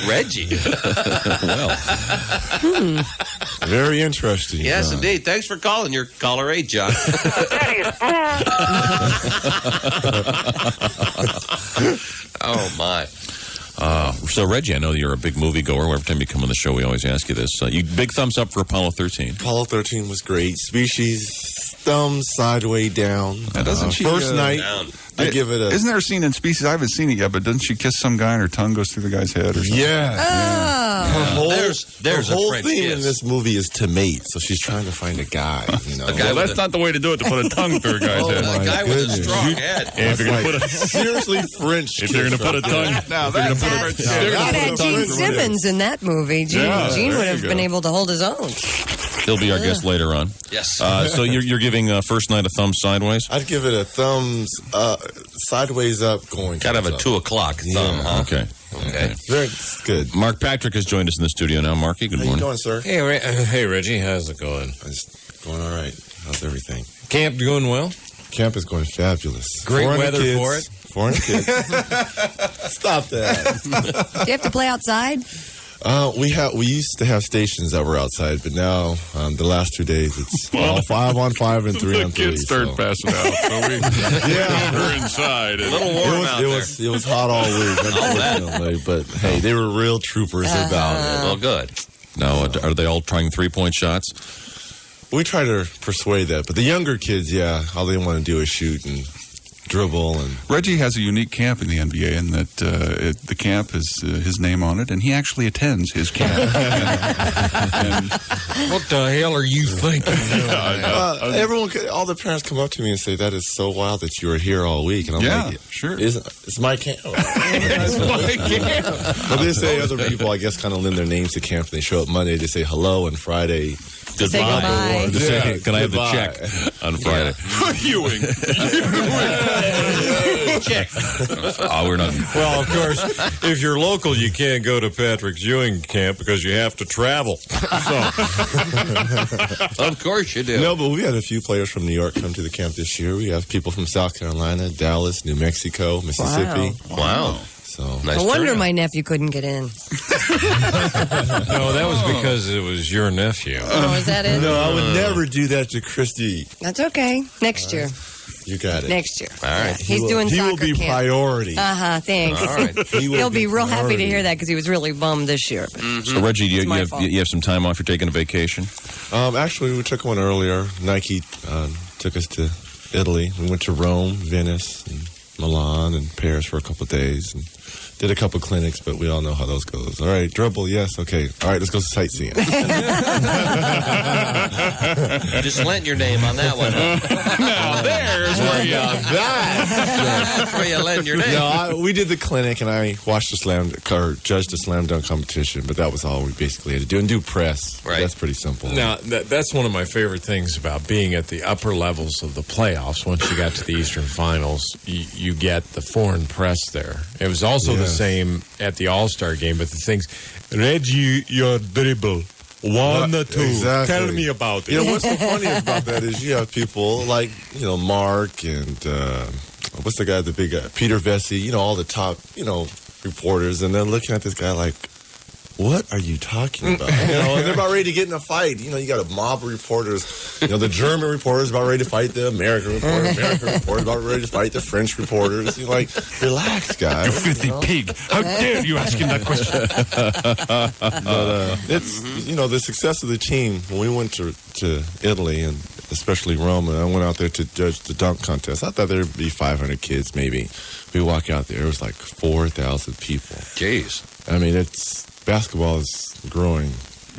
Reggie. Well. Very interesting. Yes, John. indeed. Thanks for calling. You're caller 8, John. Oh, my. So, Reggie, I know you're a big movie goer. Every time you come on the show, we always ask you this. You big thumbs up for Apollo 13. Apollo 13 was great. Species, thumb sideways down. Doesn't she, first night, I give it a... Isn't there a scene in Species? I haven't seen it yet, but doesn't she kiss some guy and her tongue goes through the guy's head or something? Yeah. Oh. There's the a whole French theme kiss. in this movie is to mate, so she's trying to find a guy. Well, that's not the way to do it, to put a tongue through a guy's head. A guy with a strong head. If you're going to put a seriously French. If you're going to put a tongue, Could have had Gene Simmons in that movie. Gene would have been able to hold his own. He'll be our guest later on. Yes. So you're giving first night a thumb sideways? I'd give it a thumbs sideways up going. Kind of a 2 o'clock thumb, huh? Okay. Very good. Mark Patrick has joined us in the studio now. Marky, good morning. How you doing, sir? Hey, Reggie, how's it going? It's going all right. How's everything? Camp going well? Camp is going fabulous. Great Foreign weather kids, for it? Foreign kids. Stop that. Do you have to play outside? We used to have stations that were outside, but now the last 2 days it's all 5-on-5 and 3-on-3. The kids started passing out, so we're inside. A little warm out there. It was hot all week, unfortunately. But hey, they were real troopers about it. Well, good. Now, are they all trying 3-point shots? We try to persuade that, but the younger kids, all they want to do is shoot and dribble. And Reggie has a unique camp in the NBA in that the camp has his name on it, and he actually attends his camp. and what the hell are you thinking? All the parents come up to me and say, "That is so wild that you were here all week." And I'm like, sure. It's my camp. It's my camp. But they say other people, I guess, kind of lend their names to camp. And they show up Monday, they say hello, and Friday, goodbye. Just say, can I have the check on Friday? Ewing. Check. Oh, we're not. Well, of course, if you're local, you can't go to Patrick's Ewing camp because you have to travel. Of course you do. No, but we had a few players from New York come to the camp this year. We have people from South Carolina, Dallas, New Mexico, Mississippi. Wow. So No wonder my nephew couldn't get in. No, that was because it was your nephew. Oh, is that it? No, I would never do that to Christy. That's okay. Next year. You got it. Next year. All right. He's doing He soccer will be camp. priority. Thanks. All right. He'll be real happy to hear that because he was really bummed this year. But So, Reggie, you my have fault. you have some time off? You're taking a vacation? Actually, we took one earlier. Nike took us to Italy. We went to Rome, Venice, and Milan, and Paris for a couple of days. And did a couple clinics, but we all know how those goes. All right, dribble, yes, okay. All right, let's go sightseeing. Just lent your name on that one. Now, there's where you That's where you lent your name. No, we did the clinic, and I watched judged the slam dunk competition, but that was all we basically had to do. And do press. Right. That's pretty simple. Now, that's one of my favorite things about being at the upper levels of the playoffs. Once you got to the Eastern Finals, you get the foreign press there. It was also the same at the All-Star game, but the things, Reggie, your dribble, 1 or 2. Exactly. Tell me about it. You know, what's so funny about that is you have people like, Mark and what's the guy, the big guy, Peter Vesey, all the top, reporters, and then looking at this guy like, what are you talking about? You know, and they're about ready to get in a fight. You know, you got a mob of reporters. You know, the German reporters about ready to fight the American reporters. American reporters about ready to fight the French reporters. You're like, relax, guys. You filthy pig. How dare you ask him that question? But it's, you know, the success of the team. When we went to Italy, and especially Rome, and I went out there to judge the dunk contest, I thought there would be 500 kids, maybe. We walk out there, it was like 4,000 people. Jeez. I mean, basketball is growing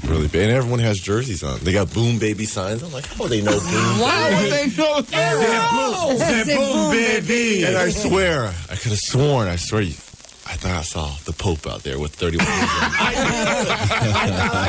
really big, and everyone has jerseys on. They got Boom Baby signs. I'm like, how would they know Boom? Why would they know that? Boom Baby. And I swear, I could have sworn, I thought I saw the Pope out there with 31. I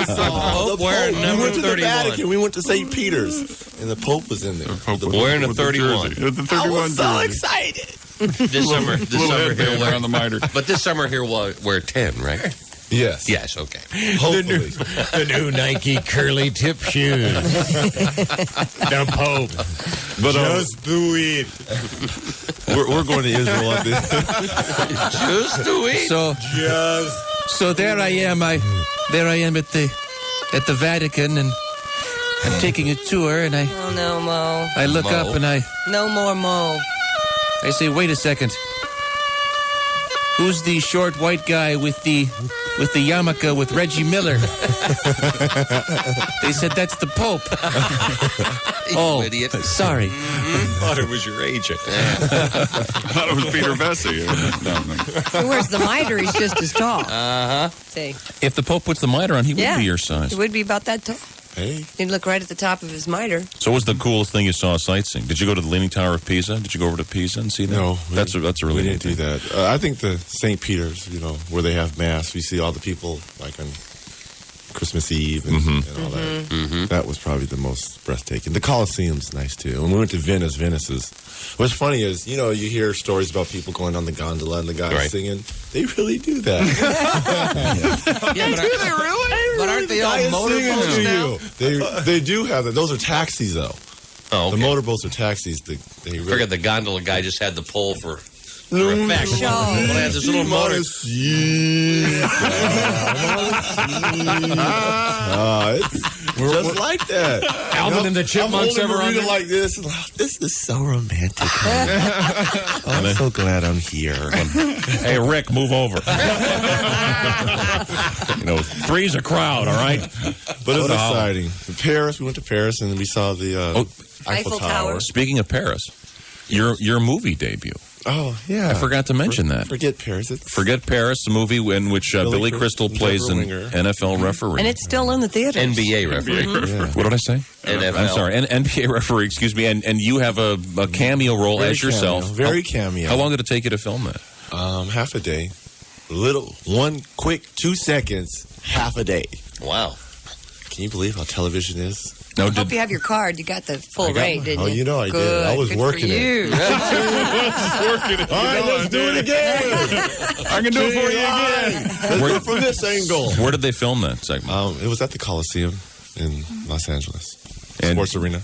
saw the Pope wearing number we went to 31. the Vatican. We went to St. Peter's, and the Pope was in there. Wearing a 31. The 31 I was so jersey. excited. This summer here, wear on the miter. But this summer here, wear 10, right? Yes. Yes, okay. Hopefully. The new Nike curly tip shoes. The Pope. But Just do it. we're going to Israel at this. Just do it. So there I am. There I am at the Vatican, and I'm taking a tour, and Oh, no, Mo. I look Mo. up and No more Mo. I say, wait a second. Who's the short white guy with the yarmulke with Reggie Miller? They said that's the Pope. Oh, idiot. Sorry. Thought it was your agent. thought it was Peter Vesey. He wears the mitre. He's just as tall. Uh-huh. See, If the Pope puts the mitre on, he would Yeah. be your size. he would be about that tall. Hey. He'd look right at the top of his mitre. So what was the coolest thing you saw sightseeing? Did you go to the Leaning Tower of Pisa? Did you go over to Pisa and see that? No. That's a really we neat didn't do that. I think the St. Peter's, you know, where they have Mass, we see all the people like on Christmas Eve and all that. Mm-hmm. That was probably the most breathtaking. The Colosseum's nice, too. When we went to Venice, what's funny is, you know, you hear stories about people going on the gondola and the guys Right. singing. They really do that. Yeah, but Do they really? But aren't they all Guys singing motorboats to now? you. They do have that. Those are taxis, though. Oh, okay. The motorboats are taxis. They really Forget the gondola guy just had the pole for effect. Show. Well, it has this little motor. It's just like that. Alvin and the Chipmunks I'm ever on holding there? it like this. This is so romantic. I'm so glad I'm here. Hey, Rick, move over. You know, three's a crowd, all right? But it was exciting. Paris, we went to Paris and we saw the Eiffel Tower. Speaking of Paris, your movie debut. Oh, yeah. I forgot to mention that. Forget Paris. Forget Paris, the movie in which Billy Crystal plays an NFL referee. And it's still in the theaters. NBA referee. Yeah. What did I say? NFL. I'm sorry, NBA referee, excuse me. And you have a cameo role Very as yourself. cameo. Very cameo. How long did it take you to film that? Half a day. One quick 2 seconds, half a day. Wow. Can you believe how television is? No, I hope you have your card. You got the full rate, didn't you? Oh, you know I Good. did. I was Good working for it. you. Working it. All right, let's do it again. I can do it for you again. Let's do it from this angle. Where did they film that segment? It was at the Coliseum in Los Angeles. And Sports Arena.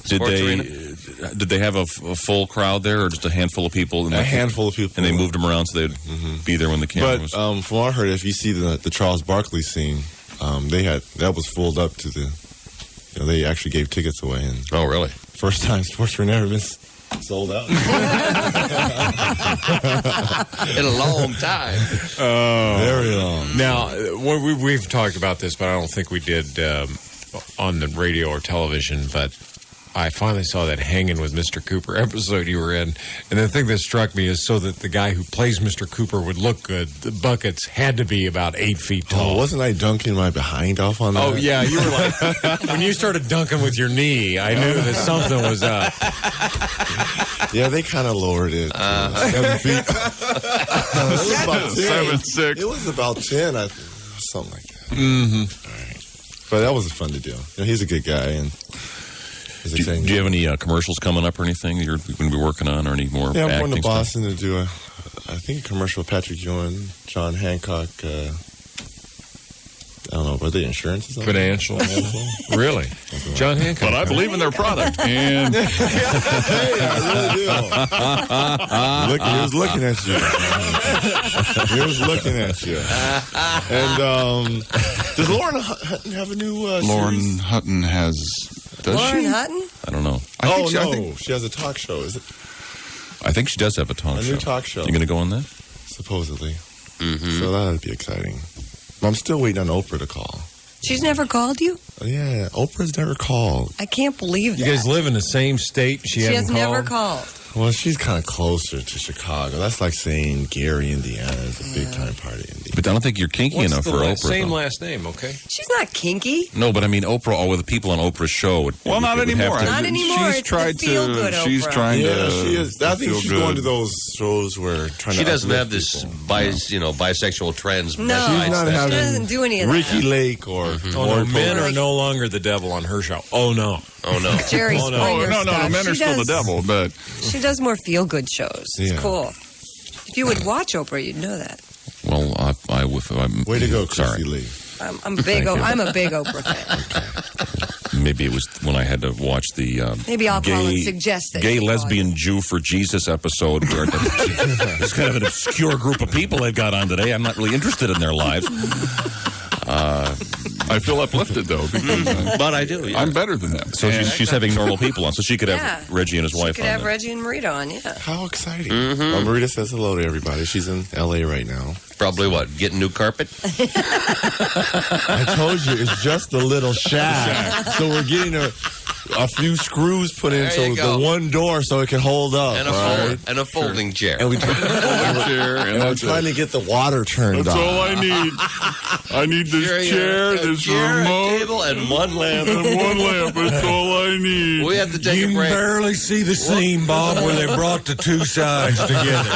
Did they have a full crowd there, or just a handful of people? A handful of people. And they moved them around so they'd be there when the camera was. But from what I heard, if you see the Charles Barkley scene, that was filled up to the. You know, they actually gave tickets away. And oh, really? First time Sports Arena ever been sold out. In a long time. Very long. Now, we've talked about this, but I don't think we did on the radio or television, but I finally saw that Hanging with Mr. Cooper episode you were in. And the thing that struck me is so that the guy who plays Mr. Cooper would look good, the buckets had to be about 8 feet tall. Oh, wasn't I dunking my behind off on that? Oh, yeah, you were like, when you started dunking with your knee, I knew that something was up. Yeah, they kind of lowered it. 7 feet. It was about 10. 7'6". It was about 10, I think. Something like that. Mm-hmm. All right. But that was fun to do. You know, he's a good guy, and do you have any commercials coming up or anything you're going to be working on, or any more yeah, I'm acting going to stuff? Boston to do I think a commercial with Patrick Ewing, John Hancock. I don't know, but the insurance is on Financial. Really? John Hancock. But I believe in their product. And Hey, I really do. He was looking at you. He was looking at you. And does Lauren Hutton have a new Lauren series? Hutton has. Does Lauren she? Hutton? I don't know. She has a talk show. Is it I think she does have a talk a show. new talk show? You going to go on that? Supposedly. So that would be exciting. I'm still waiting on Oprah to call. She's never called you? Yeah, Oprah's never called. I can't believe that. You guys live in the same state. She has hasn't never called? called. Well, she's kind of closer to Chicago. That's like saying Gary, Indiana is a big time part of Indiana. But I don't think you're kinky What's enough the for Oprah. same though. last name, okay? She's not kinky. No, but I mean Oprah. All the people on Oprah's show. Not anymore. Not anymore. She's It's tried the feel-good to. She's Oprah. trying Yeah, to. she is. I think feel she's good. going to those shows where She doesn't have this bisexual trends. No, She's not she having doesn't do any of that. Ricky Lake or Oh, no, men are no longer the devil on her show. Oh, no. Oh, no. Jerry Oh, no. Springer No, stuff. men are She still the does- devil, but She does more feel-good shows. It's Yeah. cool. If you would watch Oprah, you'd know that. Well, I'm way to go, sorry. Chrissy Lee. I'm big. Thank you. I'm a big Oprah fan. Maybe it was when I had to watch the Maybe I'll call and suggest that gay you call lesbian Jew for Jesus episode where it's kind of an obscure group of people they've got on today. I'm not really interested in their lives. I feel uplifted though because But I do. Yeah. I'm better than them. So she's having normal people on, so she could have Yeah. Reggie and his She wife could on have there. Reggie and Marita on, yeah. How exciting. Well, Marita says hello to everybody. She's in L.A. right now. Probably what? Getting new carpet? I told you, it's just a little shack. So we're getting a few screws put There into you go. the one door so it can hold up. And a, right? and a folding chair. And chair, and I'm trying to get the water turned That's on. all I need. I need this chair, this chair, remote, a table, and one lamp. and one lamp. That's all I need. We have to take You a can break. barely see the seam, Bob, where they brought the two sides together.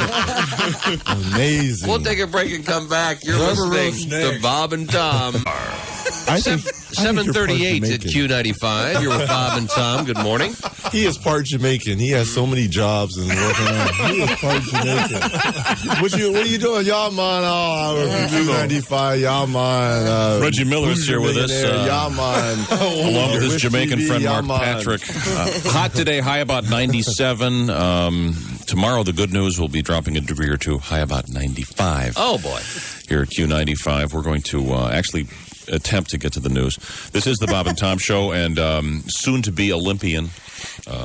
Amazing. We'll take a break and come back. You're Rubber listening roast to next. Bob and Tom. I think 7:38 at Q95. You're with Bob and Tom. Good morning. He is part Jamaican. He has so many jobs and working on. He is part Jamaican. What are you doing? Y'all man, Q95, y'all man. Reggie Miller's here with us. Y'all man. Along with his Jamaican TV, friend y'all Mark man. Patrick. Hot today, high about 97. Tomorrow, the good news will be dropping a degree or two, high about 95. Oh, boy. Here at Q95, we're going to actually attempt to get to the news. This is the Bob and Tom Show, and soon-to-be Olympian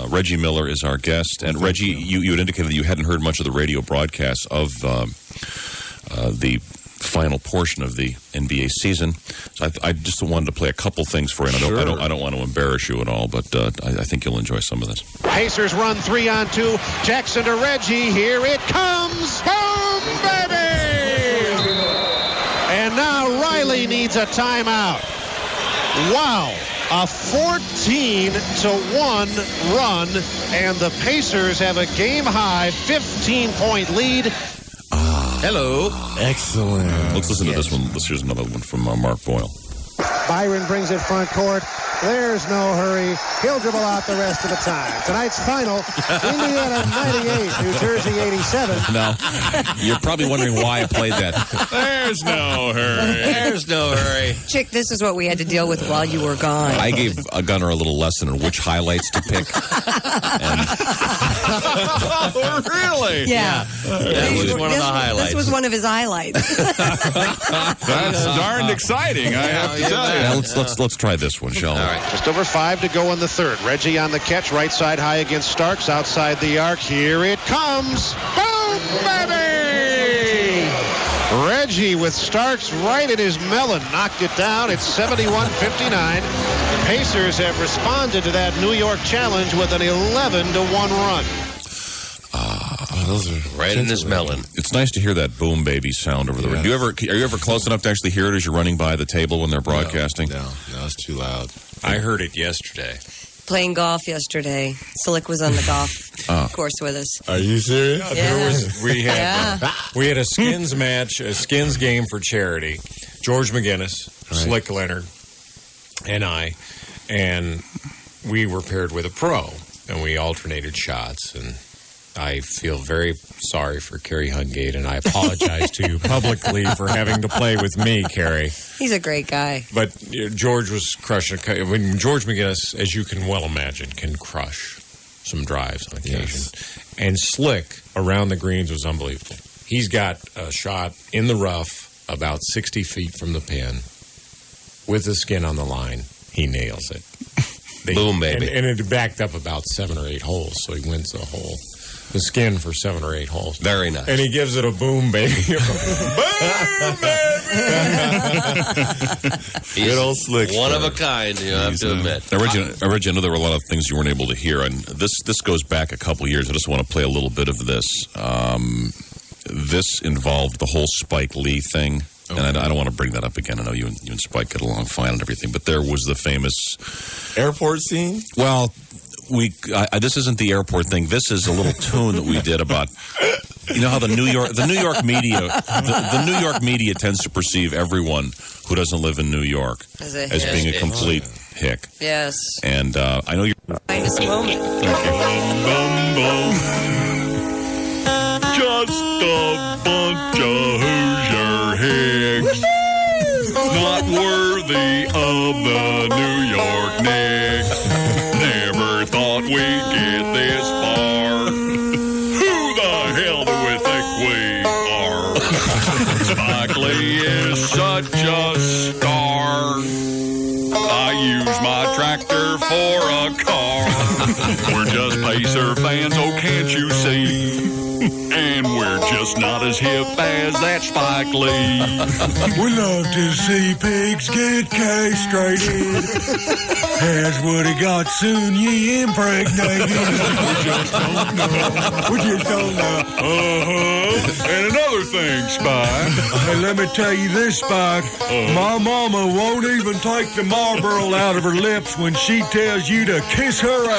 Reggie Miller is our guest. And Reggie, you had indicated that you hadn't heard much of the radio broadcasts of the final portion of the NBA season. So I just wanted to play a couple things for you. And I don't want to embarrass you at all, but I think you'll enjoy some of this. Pacers run 3-on-2. Jackson to Reggie. Here it comes. Boom, baby! And now Riley needs a timeout. Wow. A 14-1 run, and the Pacers have a game-high 15-point lead. Hello. Excellent. Let's listen to this one. Here's another one from Mark Boyle. Byron brings it front court. There's no hurry. He'll dribble out the rest of the time. Tonight's final, Indiana 98, New Jersey 87. Now, you're probably wondering why I played that. There's no hurry. There's no hurry. Chick, this is what we had to deal with while you were gone. I gave a gunner a little lesson on which highlights to pick. Really? Yeah. That was one of the highlights. This was one of his highlights. That's darned exciting, I have to tell you. Now, let's try this one, shall we? All right. Just over 5 to go in the third. Reggie on the catch, right side high against Starks, outside the arc. Here it comes. Boom, baby! Reggie with Starks right at his melon, knocked it down. It's 71-59. The Pacers have responded to that New York challenge with an 11-1 run. Those are Right in his melon. It's nice to hear that boom baby sound over the radio. Are you ever close enough to actually hear it as you're running by the table when they're broadcasting? No, it's too loud. I heard it yesterday. Playing golf yesterday. Slick was on the golf course with us. Are you serious? Yeah. We had a skins match, a skins game for charity. George McGinnis, Slick Leonard, and we were paired with a pro, and we alternated shots. And I feel very sorry for Carrie Hungate, and I apologize to you publicly for having to play with me, Carrie. He's a great guy. But George was crushing. When George McGinnis, as you can well imagine, can crush some drives on occasion. Yes. And slick around the greens was unbelievable. He's got a shot in the rough about 60 feet from the pin with the skin on the line. He nails it. Boom, baby. And it backed up about 7 or 8 holes, so he wins the skin for 7 or 8 holes. Very nice. And he gives it a boom, baby. Boom, baby! Good old Slick. One of a kind, you have to admit. Reggie, I know there were a lot of things you weren't able to hear, and this goes back a couple years. I just want to play a little bit of this. This involved the whole Spike Lee thing. Okay. And I don't want to bring that up again. I know you and Spike get along fine and everything, but there was the famous airport scene. Well, this isn't the airport thing. This is a little tune that we did about, you know how the New York media tends to perceive everyone who doesn't live in New York as being a complete hick. Yes. And I know you're finest moment. Just a bunch of Hoosier hicks, not worthy of the New York Knicks. Never thought we'd get this far. Who the hell do we think we are? Spike Lee is such a star. I use my tractor for a car. We're just Pacer fans, oh can't you see? And we're just not as hip as that Spike Lee. We love to see pigs get castrated. As Woody got soon ye impregnated. We just don't know. And another thing, Spike. Hey, let me tell you this, Spike. My mama won't even take the Marlboro out of her lips when she tells you to kiss her ass.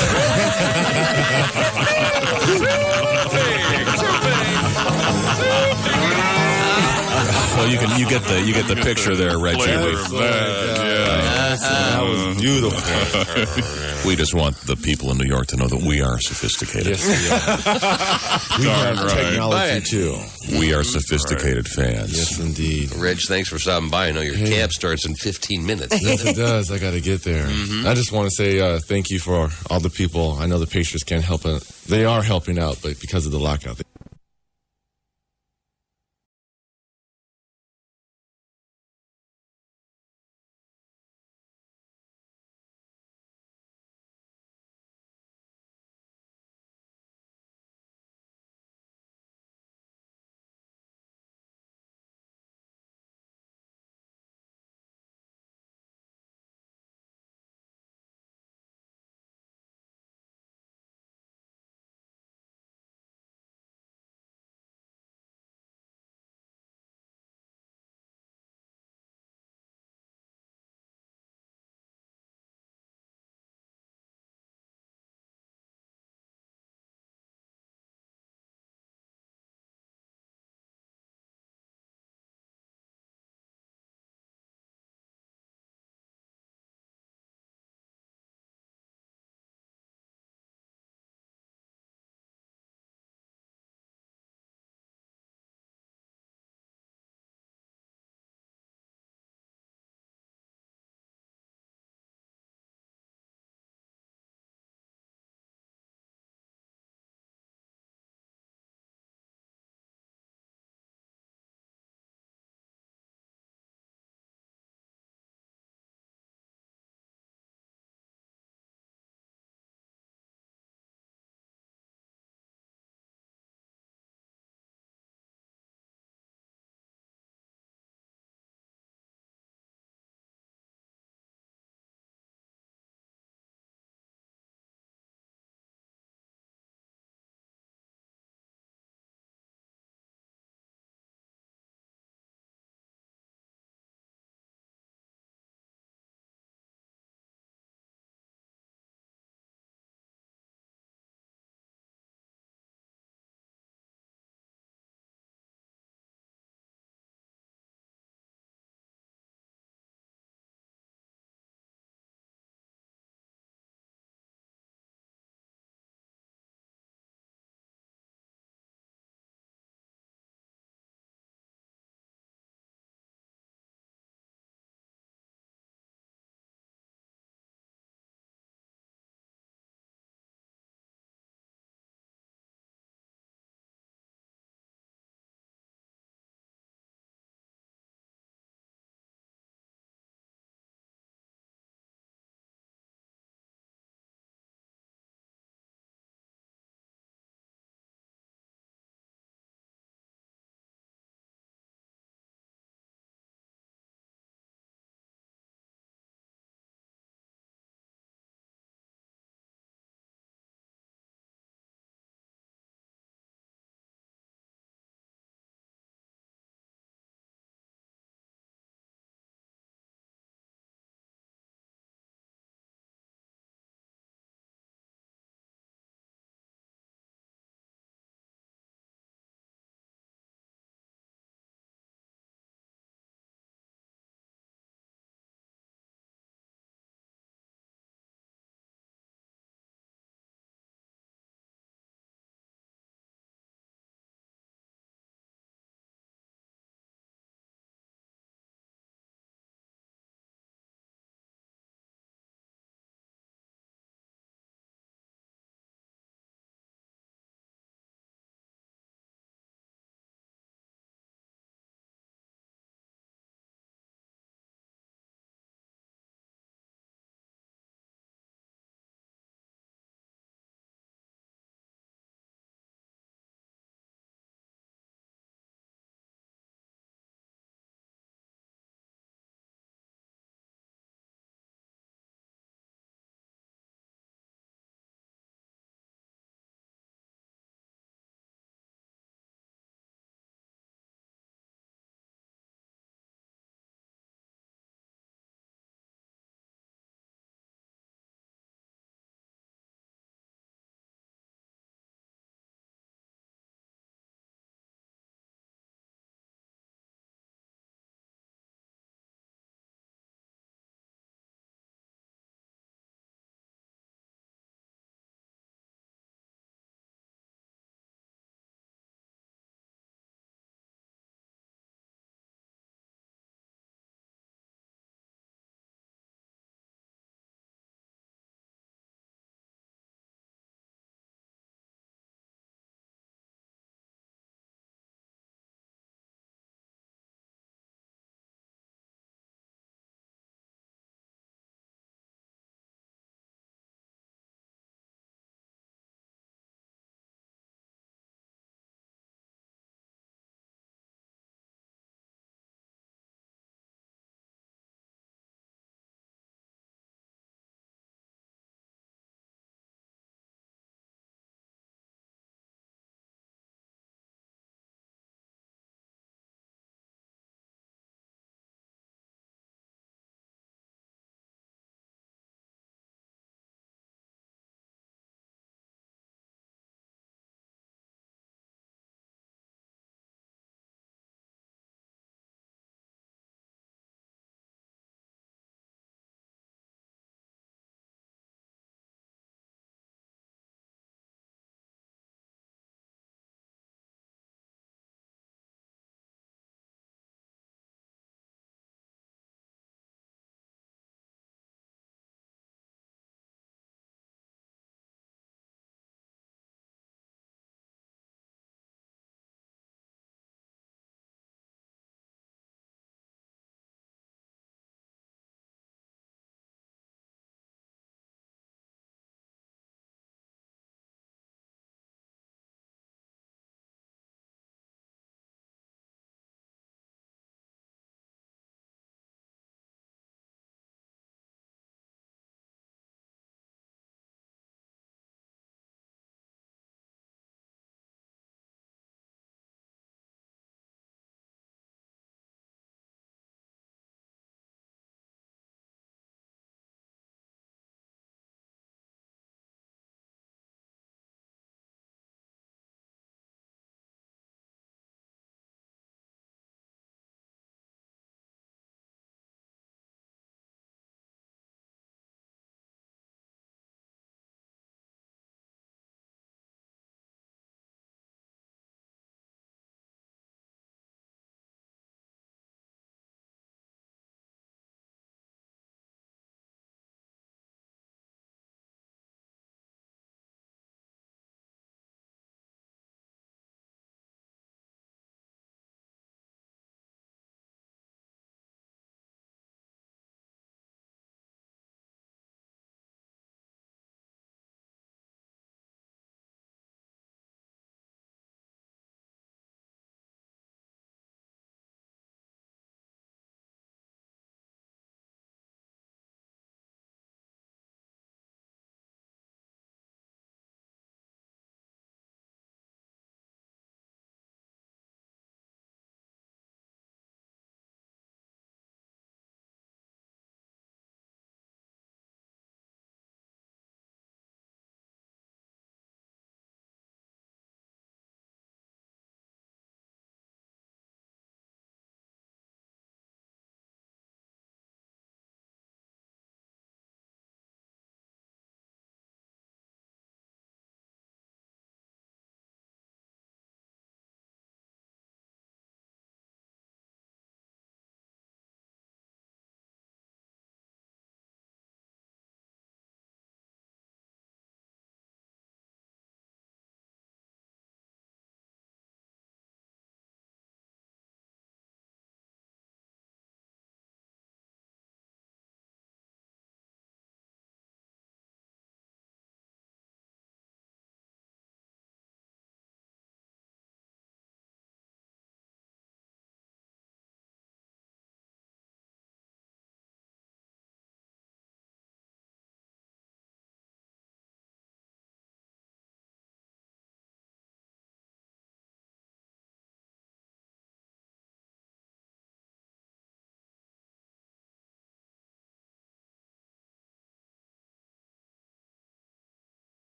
Well, you get the picture there, Reggie. That was beautiful. We just want the people in New York to know that we are sophisticated. Yes, we are. We have technology too. We are sophisticated fans. Yes, indeed. Reg, thanks for stopping by. I know your cab starts in 15 minutes. Yes, it does. I got to get there. Mm-hmm. I just want to say thank you for all the people. I know the Pacers can't help it. They are helping out, but because of the lockout.